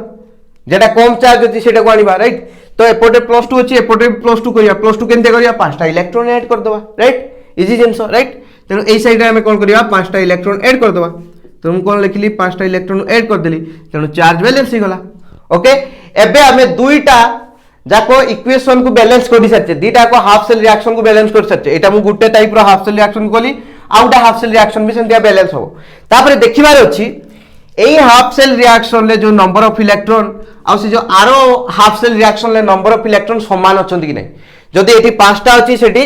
जेटा कम चार्ज अछि सेटा को आनिबा राइट तो एपोटे +2 अछि एपोटे भी +2 करिया +2 केनते करिया 5टा इलेक्ट्रॉन ऐड कर दबा राइट इजी जेंस राइट तेणु एई साइड रे हम कोन करिया 5टा इलेक्ट्रॉन ऐड कर दबा तो हम कोन लिखली 5टा इलेक्ट्रॉन ऐड कर देली तेणु चार्ज बैलेंस ही गला ओके एबे हमें दुईटा जाको इक्वेशन को बैलेंस कर सकते दीटा को हाफ सेल रिएक्शन को बैलेंस कर सकते एटा मु गुटे टाइप रो हाफ सेल रिएक्शन कोली आउटा हाफ सेल रिएक्शन भी सेंतिया बैलेंस हो तापर देखिबार अछि एई हाफ सेल रिएक्शन ले जो नंबर ऑफ इलेक्ट्रॉन आ से जो आरो हाफ सेल रिएक्शन ले नंबर ऑफ इलेक्ट्रॉन समान अछंती कि नै जदि एठी 5टा अछि सेठी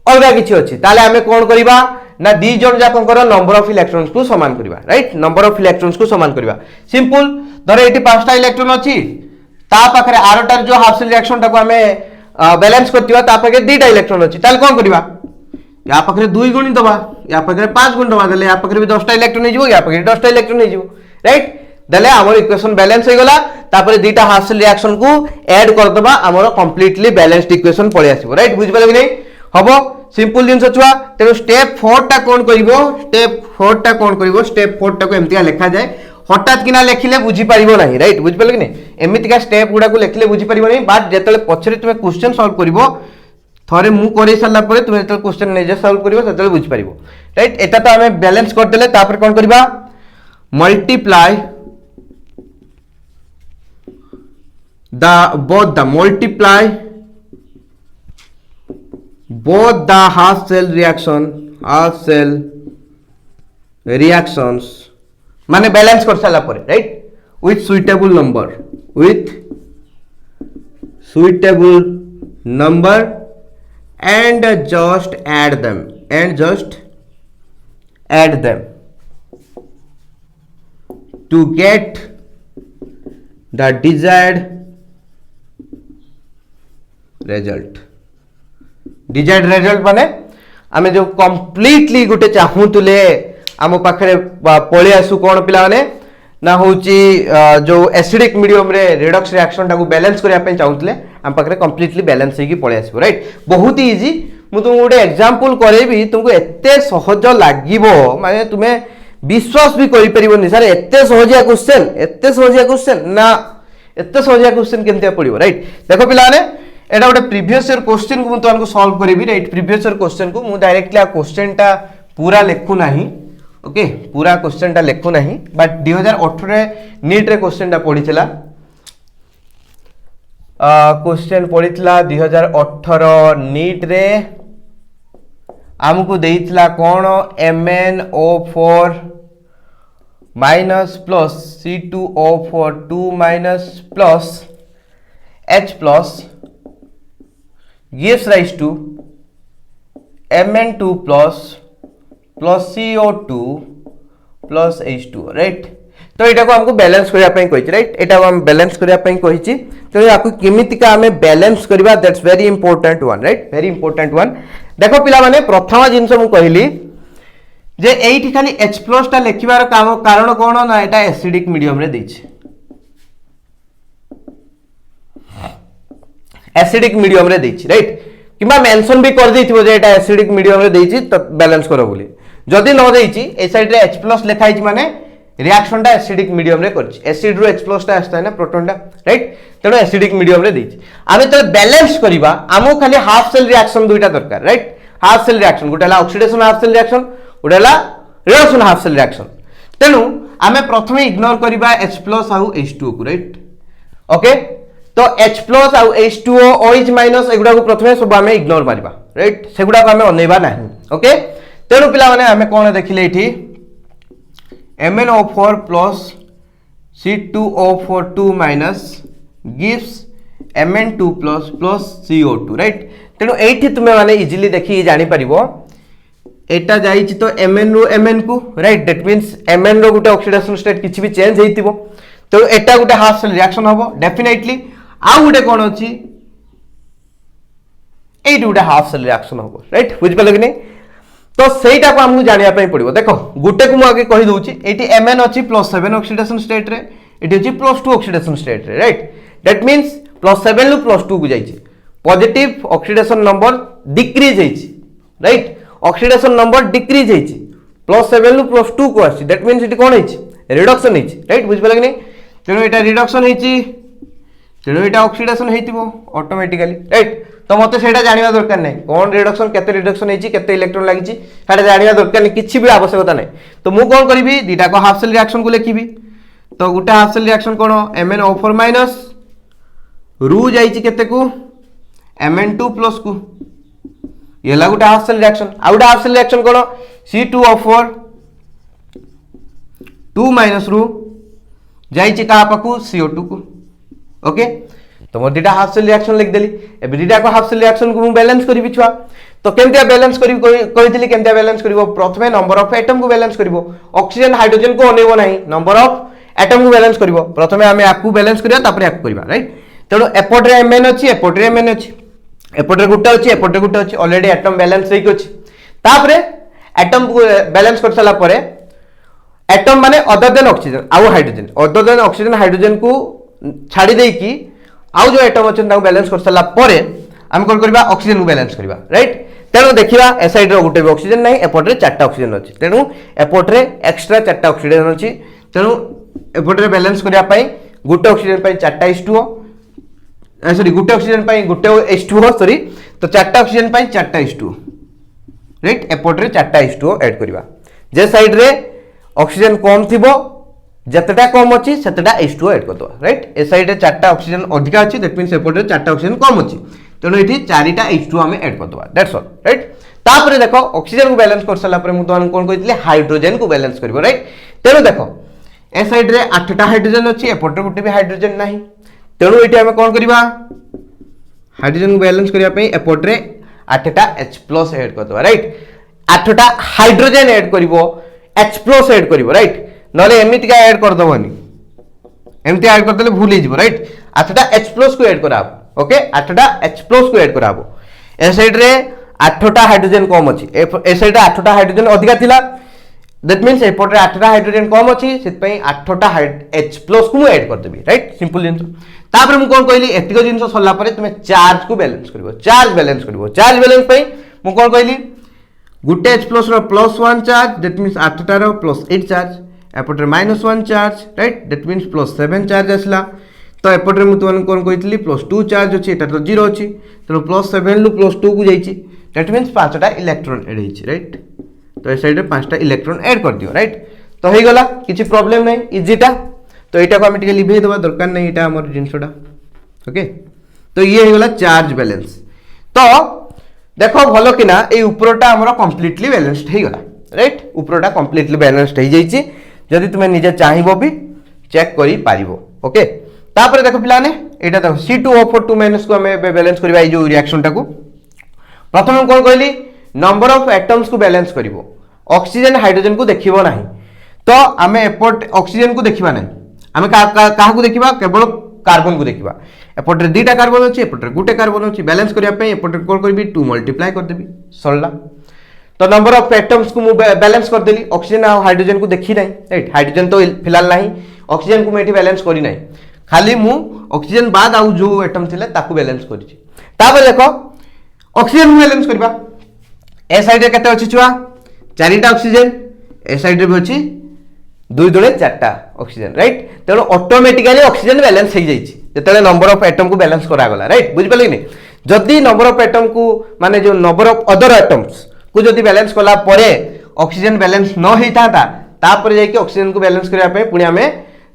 अलगा किछि अछि ताले हमें कोन करिबा ना दी जन जाकंकर नंबर ऑफ इलेक्ट्रॉन्स को समान करिबा राइट नंबर ऑफ इलेक्ट्रॉन्स को समान करिबा सिंपल धरे एठी 5टा इलेक्ट्रॉन अछि ता पाखरे आरोटार जो हाफ सेल रिएक्शन टाको हमें बैलेंस करतिबा ता पाखरे 2टा इलेक्ट्रॉन अछि ताले कोन करिबा या पाखरे 2 गुणी दबा या पाखरे 5 गुणी दबा देले या पाखरे भी 10टा इलेक्ट्रॉन नै जिवो या पाखरे 10टा इलेक्ट्रॉन नै जिवो राइट देले हमर इक्वेशन बैलेंस हो गला तापर दुईटा हाफ सेल रिएक्शन को ऐड कर दबा हमर कंप्लीटली बैलेंस्ड इक्वेशन पळे आसीबो राइट बुझ पाले कि नै हबो सिंपल जिंस छुआ तेनो स्टेप 4 टा कोन करिवो स्टेप 4 टा कोन करिवो स्टेप 4 टा को एमतिया लिखा जाय हठात किना लेखिले बुझी परिबो नाही राइट बुझ पाले कि नै एमिति का स्टेप गुडा को लेखिले बुझी परिबो नाही बट जेतले पछरे तुमे क्वेश्चन सॉल्व करिवो थरे मु करै सल्ला परे तुमे जेतले क्वेश्चन नै जे सॉल्व करिवो सेतले बुझी परिबो राइट एटा तो हमें बैलेंस कर देले तापर कोन करिबा multiply both the half cell reactions माने बैलेंस कर साला परे right with suitable number and just add them to get the desired result माने आमे जो कंप्लीटली गुटे चाहूतले आम पाखरे पळे आसु कोन पिला माने ना होची जो एसिडिक मीडियम रे रिडक्स रिएक्शन टाको बैलेंस करिया पे चाहूतले आम पाखरे कंप्लीटली बैलेंस हेकी पळे आसु राइट बहुत इजी मु तुम गुटे एग्जांपल करेबी तुमको एते सहज लागिवो माने तुमे विश्वास भी करि परिबोनी सर एते सहजिया क्वेश्चन ना एते सहजिया क्वेश्चन केमते पड़िबो राइट देखो पिला माने एटा गोटे प्रीवियस ईयर क्वेश्चन को तुमको सॉल्व करेबी राइट प्रीवियस ईयर क्वेश्चन को मु डायरेक्टली आ क्वेश्चन टा पूरा लेखु नाही ओके पूरा क्वेश्चन टा लेखु नाही बट 2018 रे नीट रे क्वेश्चन टा पढितला क्वेश्चन पढितला 2018 नीट रे हमको देइतला कोन MnO4 minus plus C2O4 2 minus plus H plus gives rise to Mn2 plus CO2 plus H2 right तो एटा को हमको बैलेंस करिया पई कहिछि राइट एटा को हम बैलेंस करिया पई कहिछि तो याकू केमिति का हमें बैलेंस करबा that's very important one right very important one देखो पिला माने प्रथम जिंस मु कहली जे एठी खाली H+ टा लेखिबार कारण कोन ना एटा एसिडिक मीडियम रे दैछि एसिडिक मीडियम रे दैछि राइट किबा मेंशन भी कर दैथिबो जे एटा एसिडिक मीडियम रे दैछि त बैलेंस करो बोली जदी न दैछि ए साइड रे H+ लेखाइछि माने रिएक्शन टा एसिडिक मीडियम रे करछि एसिड रो H+ टा आस्ता है ना प्रोटॉन टा राइट तेनो एसिडिक मीडियम रे दैछि आमे त बैलेंस करिबा हमो खाली हाफ सेल रिएक्शन दुइटा दरकार राइट हाफ सेल रिएक्शन गुटेला ऑक्सीडेशन हाफ सेल रिएक्शन गुटेला रिडक्शन हाफ सेल रिएक्शन तेनु आमे प्रथमे इग्नोर करिबा H+ आउ H2O को राइट ओके तो H+ आउ H2O OH माइनस एगुडा को प्रथमे सब आमे इग्नोर मारिबा राइट सेगुडा को आमे अनेबा नाही ओके तेनु पिला माने आमे कोन देखिले एठी MnO4 plus C2O4 2 minus gives Mn2 plus CO2 right तेनु एठी तुमे माने इजीली देखि जानि परिबो एटा जाईछि तो Mn रो Mn को right that means Mn row Gute oxidation state किछि भी चेंज हेतिबो तेणु एटा गोटे हाफ सेल रिएक्शन हम डेफिनेटली आउ गोटे कौन अच्छी ये गोटे हाफ सेल रिएक्शन हम राइट बुझिपाल कि नहीं तो सहीटा को आमको जानापी पड़ो देख गोटे को मुझे कहीदे ये Mn अच्छी +7 ऑक्सीडेशन स्टेट रे ये अच्छी +2 ऑक्सीडेशन स्टेट रे राइट दैट मीन्स +7 रु +2 को जाइए positive oxidation number decrease right oxidation number decrease +7 रु +2 को आसी दैट मीन्स ये कौन है रिडक्शन राइट बुझिपाल कि नहीं तेणु यहाँ रिडक्शन तेणु यहाँ ऑक्सीडेशन हो ऑटोमेटिकली राइट तो मत से जानवा दरकार नहीं कौन रिडक्शन केते रिडक्शन केते इलेक्ट्रॉन लगी जानवा दरकार नहीं किसी भी आवश्यकता नहीं तो मुझे कौन करी दीटा को हाफ सेल रिएक्शन को लिखी तो गोटे हाफ सेल रिएक्शन कौन MnO4 माइनस रू जाते को Mn2 प्लस को ये गोटे हाफ सेल रिएक्शन आ गोटे हाफ सेल रिएक्शन कौन C2O4 2 माइनस रू जाइए क्या पाखु CO2 को ओके तो मोर दीटा हाफ सेल रिएक्शन लिखदेली एबे दीटा को हाफ सेल रिएक्शन को बैलेंस करी छुआ तो केमतिया बैलेंस करी कहितली केमतिया बैलेंस करिवो प्रथमे नंबर ऑफ एटम को बैलेंस करिवो ऑक्सीजन हाइड्रोजन को अनेबो नाही नंबर ऑफ एटम को बैलेंस करिवो प्रथमे हमें आकु बैलेंस करिया तापर आकु करिवा राइट तेणु एपटरे Mn अछि एपटरे Mn अछि एपटरे गुटे अछि एपटरे गुटे अछि ऑलरेडी एटम बैलेंस होई अछि तापर एटम को बैलेंस कर सला परे एटम माने अदर देन ऑक्सीजन आउ hydrogen other than oxygen hydrogen को छाड़ी दे कि आउ जो एटम अच्छे बैलेंस कर सारा परे आम कौन करवा ऑक्सीजन को बैलेंस करवा राइट तेणु देखा ए साइड रो गोटे भी ऑक्सीजन नहीं एपटे 4टा ऑक्सीजन अच्छी तेणु एपटे एक्स्ट्रा 4टा ऑक्सीजन अच्छी तेणु एपटे बैलेंस करने गोटे ऑक्सीजन 4टा H2O सॉरी गोटे ऑक्सीजन गोटे H2O सॉरी तो 4टा ऑक्सीजन 4टा H2O राइट एपटे 4टा H2O ऐड करवा जे साइड रे ऑक्सीजन कम थिबो जतटा कम अच्छी सेतटा H2O ऐड करदो राइट ए साइड रे 4टा ऑक्सीजन अधिका अच्छी दैट मींस एपटे 4टा ऑक्सीजन कम अच्छी तेणु ये 4टा H2O हमें ऐड करदो दैट्स ऑल राइट तापर देखो ऑक्सीजन को बैलेंस कर सारा पर मुझे कौन कही हाइड्रोजन को बैलेंस करिवो राइट तेणु देखो ए साइड रे 8टा हाइड्रोजन अच्छी एपटे गोटे भी हाइड्रोजन नहीं तेणु ये हमें कौन करवा हाइड्रोजन को बैलेंस करने पे एपटे 8टा H+ ऐड करदो राइट 8टा हाइड्रोजन ऐड करिवो H+ ऐड करिवो राइट नले एमती का ऐड करदबनी एमती ऐड करदले भूल हो राइट 8टा H+ को ऐड करा ओके 8टा H+ को ऐड करा ए साइड रे 8टा हाइड्रोजन कम अछि ए साइड रे 8टा हाइड्रोजन अधिका थिला दैट मींस एपटे 8टा हाइड्रोजन कम अछि सेत पई 8टा H+ को ऐड कर देबी राइट सिंपल जिंस तापर मु कोन कहली एतिको जिंस सरला परे तुमे चार्ज को बैलेंस करिवो चार्ज बैलेंस पई मु कोन कहली गुटे H+ रो +1 चार्ज दैट मींस 8टा रो +8 चार्ज एपटे -1 charge right that means +7 charge आसला तो एपटे मुझे कौन कही +2 चार्ज अच्छी एटा तो 0 अच्छी तेणु +7 रु +2 को जाइए दैट मींस 5टा इलेक्ट्रॉन ऐड होइछि राइट तो ए साइड 5टा इलेक्ट्रॉन ऐड कर दियो राइट तो हो गला किसी प्रॉब्लम नहीं इजीटा तो यहाँ को आम टे लिभे देवा दरकार नहीं यहाँ आम जिनसटा ओके तो ये हो गला चार्ज बैलेंस तो देखो भल कि ये उपरटा आमर कम्प्लीटली बैलेंस्ड हो गला राइट उपरटा कम्प्लीटली बैलेंस्ड हो जाइए जदि तुम्हें निजे चाहिए भी चेक करि पारिबो ओके तापर देखो पिलाने एटा देखो C2O4 2 माइनस को हमें बैलेंस करबा जो रिएक्शन टाको प्रथम कोन कहली नंबर ऑफ एटम्स को बैलेंस करिवो ऑक्सीजन हाइड्रोजन को देखिबो नाही तो हमें एपट ऑक्सीजन को देखिबा नाही हमें काहा को देखिबा केवल कार्बन को देखिबा एपटे 2टा कार्बन अछि एपटे गोटे कार्बन अछि बैलेंस करिया पे एपटे कोन करबी 2 मल्टीप्लाई कर देबी सरला तो नंबर ऑफ एटम्स को बैलेंस कर देली ऑक्सीजन और हाइड्रोजन को देखी नहीं राइट हाइड्रोजन तो फिलहाल नहीं ऑक्सीजन को मैं बैलेंस करी नहीं खाली मु ऑक्सीजन बाद आउ जो एटम थिले ताकू बैलेंस करिछि तापर देखो ऑक्सीजन को बैलेंस करबा ए साइड रे केते अछि छुआ 4टा ऑक्सीजन ए साइड रे भी अछि 2 दुणे 4टा ऑक्सीजन राइट तेणु ऑटोमेटिकली ऑक्सीजन बैलेंस हो जाइछि जेतेले नंबर ऑफ एटम को बैलेंस करा गला राइट बुझि पले कि जदी नंबर ऑफ एटम को माने जो नंबर ऑफ अदर एटम्स को जदी बैलेंस कला परे ऑक्सीजन बैलेंस न होता तापर जाइए ऑक्सीजन को बैलेंस करने पुणी आम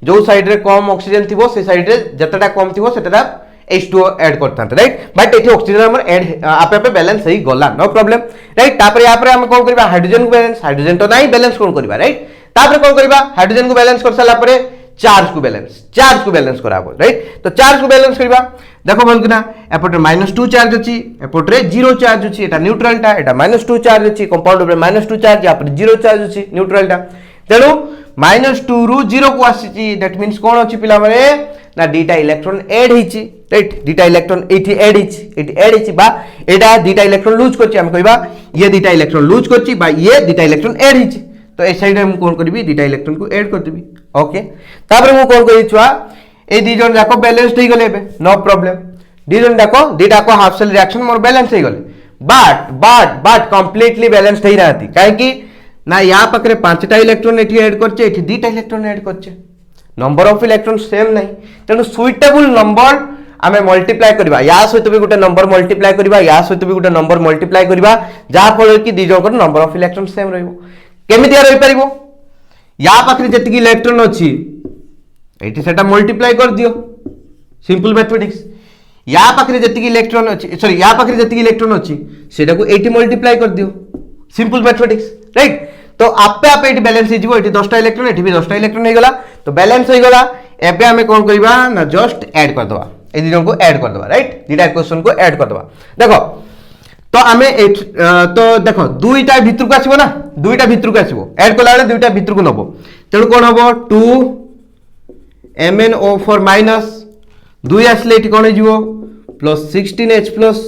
जो साइड रे कम ऑक्सीजन थी से साइड रे जतटा कम थी सेटा H2O ऐड करता राइट बट ये ऑक्सीजन आम ऐड आपे आपे बैलेंस हो गला नो प्रॉब्लम राइट तापर यहाँ आम कौन करवा हाइड्रोजन को बैलेंस हाइड्रोजन तो नहीं बैलेंस कौन करवा राइट तापर कौन करवा हाइड्रोजन को बैलेंस कर सारा पर चार्ज को बैलेंस कराबो राइट तो चार्ज को बैलेंस करवा देखो भल किना एपटे -2 चार्ज अछि एपटे 0 चार्ज अछि एटा न्यूट्रलटा एटा -2 चार्ज अछि कंपाउंड रे -2 चार्ज या पर 0 चार्ज अछि न्यूट्रलटा तेणु -2 रु 0 को आसी दैट मींस कोन अछि पिला माने ना डीटा इलेक्ट्रॉन ऐड हिची राइट डीटा इलेक्ट्रॉन एठी ऐड हिची बा एटा डीटा इलेक्ट्रॉन लूज करछि हम कहबा ये डीटा इलेक्ट्रॉन लूज करछि बा ये डीटा इलेक्ट्रॉन ऐड हिची तो ए साइड हम कोन करबी डीटा इलेक्ट्रॉन को ऐड कर देबी ओके तापर मु कोन करि छुआ ए दी जन जाको बैलेंस्ड हे गले बे नो प्रॉब्लम दी जन जाको डीटा को हाफ सेल रिएक्शन मोर बैलेंस हे गले बट कंप्लीटली बैलेंस्ड हे रहती काहे कि ना या पाखरे पांचटा इलेक्ट्रॉन एठी ऐड करछे एठी दुटा इलेक्ट्रॉन ऐड करछे नंबर ऑफ इलेक्ट्रॉन सेम नहीं तेणु सुइटेबल नंबर आमे मल्टीप्लाई करबा या सहित भी गोटे नंबर मल्टीप्लाई करबा या सहित भी गोटे नंबर मल्टीप्लाई करबा जहा फल कि दी जकर नंबर ऑफ इलेक्ट्रॉन सेम रहइबो केमिति रहि परिबो या पाखरे जति इलेक्ट्रॉन अछि एठी सेटा मल्टीप्लाई कर दियो सिंपल मैथमेटिक्स या पाखरे जति इलेक्ट्रॉन अछि सॉरी या पाखरे जति इलेक्ट्रॉन अछि सेटा को एठी मल्टीप्लाई कर दियो सिंपल मैथमेटिक्स राइट तो आपे आपे एठी बैलेंस हे जिवो एठी 10टा इलेक्ट्रॉन एठी भी 10टा इलेक्ट्रॉन हे गला तो बैलेंस हो गला एबे हमें कोन करबा ना जस्ट ऐड कर दबा ए दिनो को ऐड कर दबा राइट दीटा इक्वेशन को ऐड कर दबा देखो तो हमें तो देखो दुईटा भीतर को आसीबो ना दुईटा भीतर को आसीबो ऐड कला बेले दुईटा भीतर को नबो तेणु कोन हबो 2 MnO4 माइनस 2 आसले एठी कोन हे जिवो प्लस 16H प्लस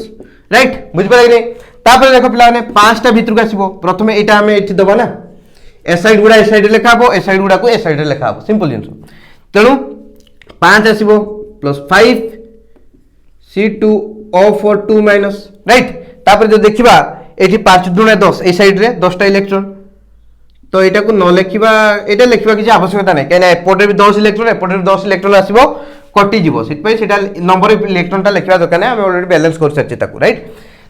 राइट बुझ पाले कि तापर देखो पिला ने पांचटा भीतर को आसीबो प्रथमे एटा हमें एठी दबा ना ए साइड गुडा ए साइड लिखा हबो ए साइड गुडा को ए साइड रे लिखा हबो सिंपल जिंस तेणु 5 आसीबो प्लस 5 C2O4 2 माइनस राइट तापर जो देखिबा एठी 5 दुने 10 ए साइड रे 10टा इलेक्ट्रॉन तो एटा को न लिखिबा एटा लिखिबा कि आवश्यकता नै केना एपोटे भी 10 इलेक्ट्रॉन एपोटे भी 10 इलेक्ट्रॉन आसीबो कटि जिवो सिट पई सेटा नंबर ऑफ इलेक्ट्रॉन ता लिखिबा दरकार नै हम ऑलरेडी बैलेंस कर सच्चे ताको राइट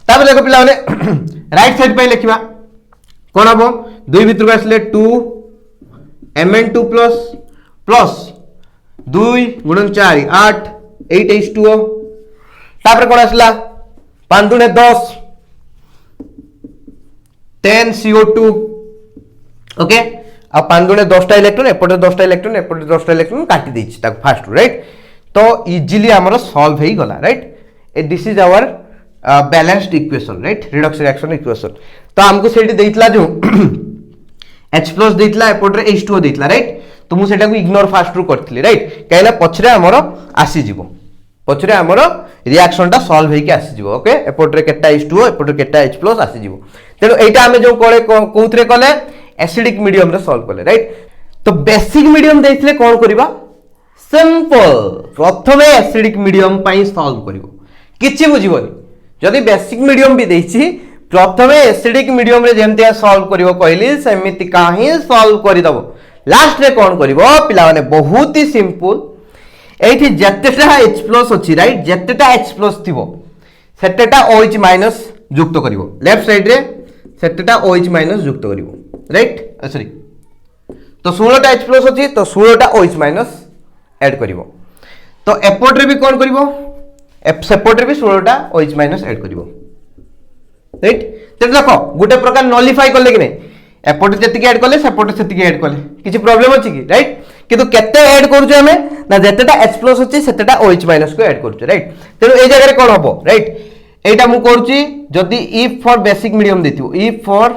तापर देखो पिला माने राइट साइड पे लिखिबा कोन हबो दुई भीतर को आसले 2 Mn2 प्लस प्लस 2 गुणन 4 8 8H2O तापर कोन आसला 5 दुने 10 10 CO2 ओके अब 5 दुने 10टा इलेक्ट्रॉन एपटे 10टा इलेक्ट्रॉन एपटे 10टा इलेक्ट्रॉन काटी देछि ताको फास्ट राइट तो इजीली हमरो सॉल्व हेई गला right this is our balanced equation right redox reaction equation तो हमको सेठी देइतला जो H प्लस देइतला एपोर्ट रे H2O देइतला राइट तो मु सेटा को इग्नोर फास्ट रू करथली राइट काहेला पछरे हमरो आसी जिवो पछरे हमरो रिएक्शन टा सॉल्व हेके आसी जिवो ओके एपोर्ट रे केटा H2O एपोर्ट रे केटा H प्लस आसी जिवो तेनो एटा हमें जो कोले कोउतरे कले एसिडिक मीडियम रे सॉल्व कले राइट तो बेसिक मीडियम देइतले कोन करिबा सिंपल प्रथमे एसिडिक मीडियम पई सॉल्व करिवो किछि बुझिबोनी जदि बेसिक मीडियम भी देछि प्रथमे एसिडिक मीडियम रे जेमते सॉल्व करिवो कहली सेमिति काहे सॉल्व करि दबो लास्ट रे कोन करिवो पिला माने बहुत ही सिंपल एठी जत्तेटा H+ अछि राइट जत्तेटा H+ थिबो सेतेटा OH- युक्त करिवो लेफ्ट साइड रे सेतेटा OH- युक्त करिवो राइट सॉरी तो 16टा H+ अछि तो 16टा OH- ऐड करिवो तो एपोर्ट रे भी कोन करिवो सेपोर्ट रे भी 16टा OH- ऐड करिवो राइट तो देखो गोटे प्रकार नॉलिफाई करले कि नै एपोर्ट जति ऐड करले सेपोर्ट सेति ऐड करले किछि प्रॉब्लम अछि कि राइट किंतु केते ऐड करू जे हमें ना जतेटा H+ अछि सेतेटा OH- को ऐड करू राइट तेनु ए जगह रे कोन हबो राइट एटा मु करूची जदि इफ फॉर बेसिक मीडियम देथियो if for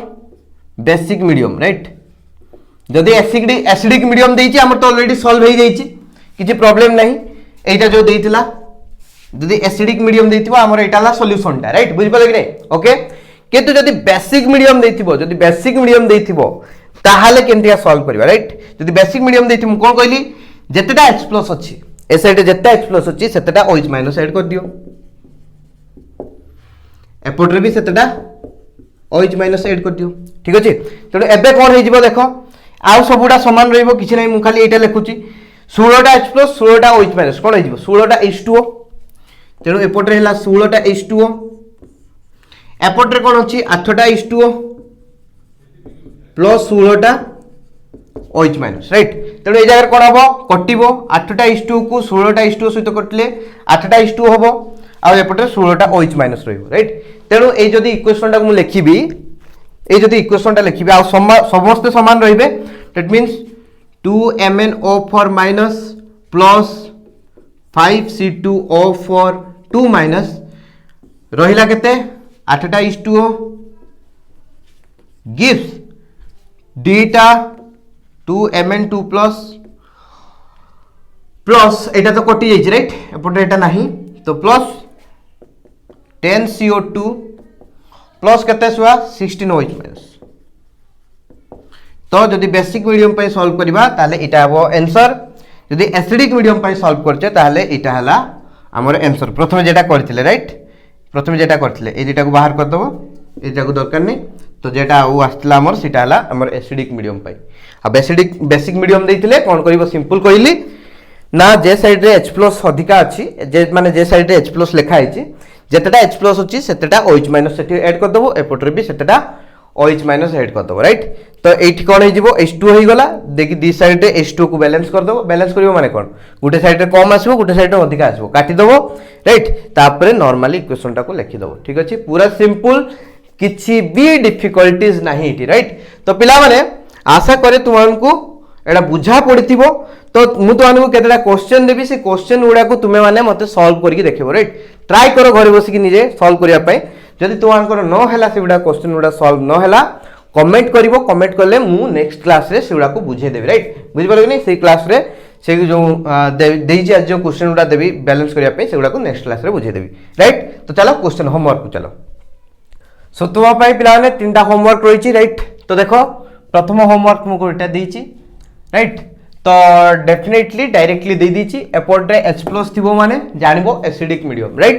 basic medium right जदि एसिडिक मीडियम देइची हमर तो ऑलरेडी सॉल्व हे जाइची किछि प्रॉब्लम नाही एटा जो देइतिला जदि एसिडिक मीडियम देथिबो हमर एटाला सॉल्यूशन टा राइट बुझि पले कि नै ओके किंतु जदि बेसिक मीडियम देथिबो ताहाले केनतिया सॉल्व करबा राइट जदि बेसिक मीडियम देथिमु कोन कहली जतेटा H+ अछि ए साइड जतेटा H+ अछि सेतेटा OH- ऐड कर दियो एपोर्ट रे भी सेतेटा OH- ऐड कर दियो ठीक अछि तेनु एबे कोन हे जिवो देखो आउ सबुडा समान रहइबो किछि नै मु खाली एटा लिखुची 16टा H+ 16टा OH- कोन हे जिवो 16टा H2O तेणु एपोर्ट रे हला 16टा H2O एपोर्ट रे कोन अछि 8टा H2O प्लस 16टा OH- राइट तेणु ए जगह कोन हबो कटिबो 8टा H2O को 16टा H2O सहित कटले 8टा H2O हबो आ एपोर्ट रे 16टा OH- रहइबो राइट तेणु ए जदी इक्वेशन टा को लिखिबी ए जदी इक्वेशन टा लिखिबी आ समस्त समान रहिबे that means 2MnO4 minus plus 5C2O4 2 minus रहिला केते 8टा H2O gives deta 2Mn2 plus iota तो कटि जाइए राइट एपटे एटा नहीं तो प्लस 10CO2 प्लस केते सुआ 16OH माइनस तो जदि बेसिक मीडियम पे सॉल्व करबा ताले इटा हबो आंसर जदि एसिडिक मीडियम पे सॉल्व करछे ताले इटा हला हमर आंसर प्रथम जेटा करथिले राइट प्रथम जेटा करथिले ए जेटा को बाहर कर दबो ए जेटा को दरकार नै तो जेटा उ आस्तला हमर सिटा हला हमर एसिडिक मीडियम पे अब एसिडिक बेसिक मीडियम देथिले कोन करिवो सिंपल कहिली ना जे साइड रे H+ अधिका अछि जे माने जे साइड रे H+ लिखा आइछि जेतेटा H+ अछि सेतेटा OH- सेठी ऐड कर दबो एपटर भी सेतेटा OH- ऐड कर दबो राइट तो एठी कोन हे जिवो H2 होई गला देखि दी साइड रे H2 को बैलेंस कर दबो बैलेंस करिवो माने कोन गुटे साइड रे कम आसीबो गुटे साइड रे अधिका आसीबो काटी दबो राइट तापरे नॉर्मली इक्वेशन टा को लिखि दबो ठीक अछि पूरा सिंपल किछि भी डिफिकल्टीज नाही इठी राइट तो पिला माने आशा करे तुमनको एडा बुझा पड़िथिबो तो मु तुमको केतेटा क्वेश्चन देबी से क्वेश्चन गुडा को तुमे माने मते सॉल्व करके देखिबो राइट ट्राई करो घरे बसी कि निजे सॉल्व करिया पय जदि तुमको न हैला से गुडा क्वेश्चन गुडा सॉल्व न हैला कमेंट करिवो कमेंट करले मु नेक्स्ट क्लास रे सेगुडा को बुझे देबी राइट बुझ परले कि नै से क्लास रे से जो देइजी आज जो क्वेश्चन गुडा देबी बैलेंस करिया पय सेगुडा को नेक्स्ट क्लास रे बुझे देबी राइट तो चलो क्वेश्चन होमवर्क को चलो सो तुम पाई पिला ने तीनटा होमवर्क रहिछि राइट तो देखो प्रथम होमवर्क मु को एटा देइछि राइट तो डेफिनेटली डायरेक्टली दे दीची एपटे H+ थिबो माने जानिबो एसिडिक मीडियम राइट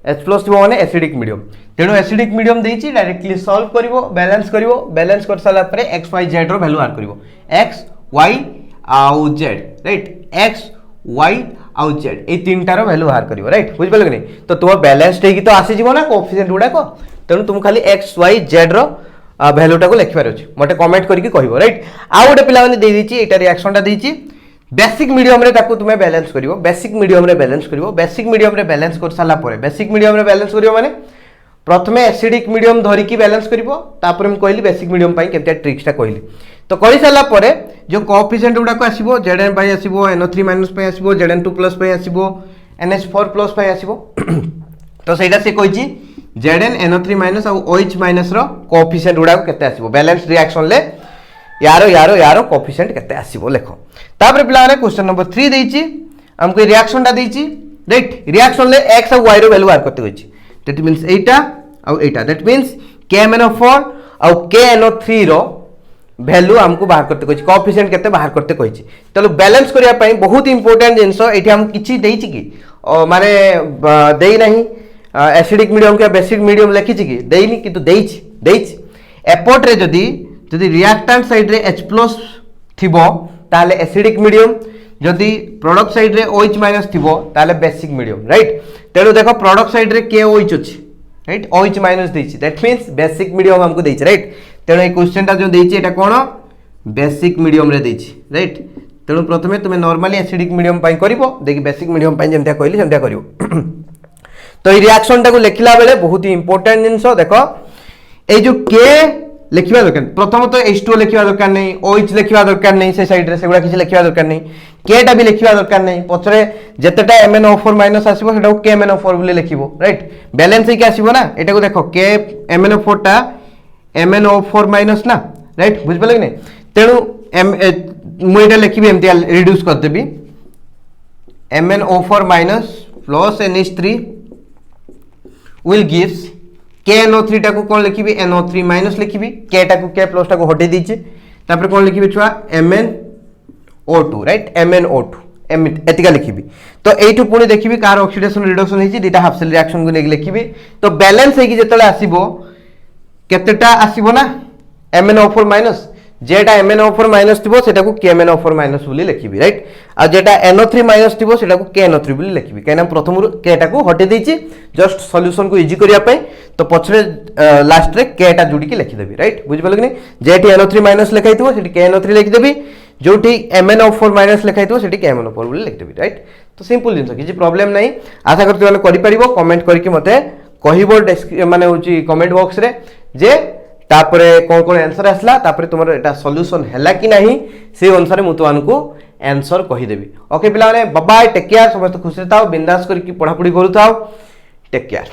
H+ थिबो माने एसिडिक मीडियम तेणु एसिडिक मीडियम देइची डायरेक्टली सॉल्व करिवो बैलेंस कर साला परे x y z रो वैल्यू आर करिवो x y आउ z राइट x y आउ z ए तीनटा रो वैल्यू आर करिवो राइट बुझ पले कि नै तो तुम बैलेंस्ड हेकी तो आसी जीवो ना कोएफिशिएंट गुडा को तेणु तुम खाली x y z रो वैल्यूटा को लिखबार अछि मटे कमेंट करके कहबो राइट आ गोटे पिला माने दे दीची एटा रिएक्शनटा दीची बेसिक मीडियम रे ताको तुमे बैलेंस करिवो बेसिक मीडियम रे बैलेंस कर साला परे बेसिक मीडियम रे बैलेंस करिवो माने प्रथमे एसिडिक मीडियम धरि की बैलेंस करिवो तापर हम कहली बेसिक मीडियम पई केते ट्रिक्सटा कहली तो करि साला परे जो कोएफिशिएंट गुडा को आसीबो Zn पई आसीबो NO3- पई आसीबो Zn2+ पई आसीबो NH4+ पई आसीबो तो सेटा से कहिची Zn NO3- और OH- रो कोएफिशिएंट गुडा को केते आसीबो बैलेंस रिएक्शन ले यारो कोएफिशिएंट केते आसीबो लेखो तापर पिला ने क्वेश्चन नंबर 3 देइची हमको रिएक्शन टा देइची राइट रिएक्शन ले x और y रो वैल्यू बाहर करते होइची that means Etah that means KMnO4 और KNO3 रो वैल्यू हमको बाहर करते कहछि कोएफिशिएंट केते बाहर करते कहछि चलो बैलेंस करिया पई बहुत इंपोर्टेंट जिंसो एठी हम किछि देइची कि माने देई नाही एसिडिक मीडियम के बेसिक मीडियम लिखी कि देइनी किंतु देइछि एपट रे जदी रिएक्टेंट साइड रे H+ थिबो ताले एसिडिक मीडियम जदी प्रोडक्ट साइड रे OH- थिबो ताले बेसिक मीडियम राइट तेरो देखो प्रोडक्ट साइड रे KOH अछि राइट OH- देइछि दैट मींस बेसिक मीडियम हमको देइछि राइट तेरो ए क्वेश्चन ता जो देइछि एटा कोन बेसिक मीडियम रे देइछि राइट तेरो प्रथमे तुमे नॉर्मली एसिडिक मीडियम पई करिवो देखि बेसिक मीडियम पई जेमता कहली सेमता करिवो तो ये रिएक्शन टा को लिखला बेले बहुत ही इंपोर्टेंट जिंस देखो ए जो K लिखिबा दरकार प्रथम तो H2 लिखिबा दरकार नै OH लिखिबा दरकार नै से साइड रे सेगुडा किछ लिखिबा दरकार नै K टा भी लिखिबा दरकार नै पछरे जेतेटा MnO4- आसीबो सेटा को KMnO4 बोली लिखिबो राइट बैलेंस हे के आसीबो ना एटा को देखो K MnO4 टा MnO4- ना राइट बुझ पले कि नै तेनु मु एटा लिखिबे एमति रिड्यूस कर देबी MnO4- plus NH3 will gives KNO3 टा को कोन लिखिबी NO3- लिखिबी K टा को K प्लस टा को हटे दीची तापर कोन लिखिबी छुआ MnO2 राइट MnO2 एतिका लिखिबी तो एठु पुनी देखिबी कार ऑक्सीडेशन रिडक्शन हिची दिटा हाफ सेल रिएक्शन को नेग लिखिबी तो बैलेंस हे कि जेतले आसीबो केतेटा आसीबो ना MnO4- जेटा MnO4- थिबो सेटा को KMnO4- बोली लिखिबी राइट आ जेटा NO3- थिबो सेटा को KNO3 बोली लिखिबी काइना प्रथम K टा को हटे देइची जस्ट सॉल्यूशन को इजी करिया पय तो पछरे लास्ट रे K टा जोडी के लिखि देबी राइट बुझ पले कि नै जेटी NO3- लिखाइथिबो सेटी KNO3 लिखि देबी जोटी MnO4- लिखाइथिबो सेटी KMnO4 बोली लिखि देबी राइट तो सिंपल जिंस किछि प्रॉब्लम नै आशा करते माने करि परिबो कमेंट करके मते कहिबो माने होची कमेंट बॉक्स रे जे तापरे कोन आंसर आसला तापरे तुमर एटा सॉल्यूशन हैला कि नाही से अनुसार मु तुमको आंसर कहि देबी ओके पिला माने बाय बाय टेक केयर समस्त खुश रहताओ बिंदास करके पढ़ा पढ़ी करूताओ टेक केयर।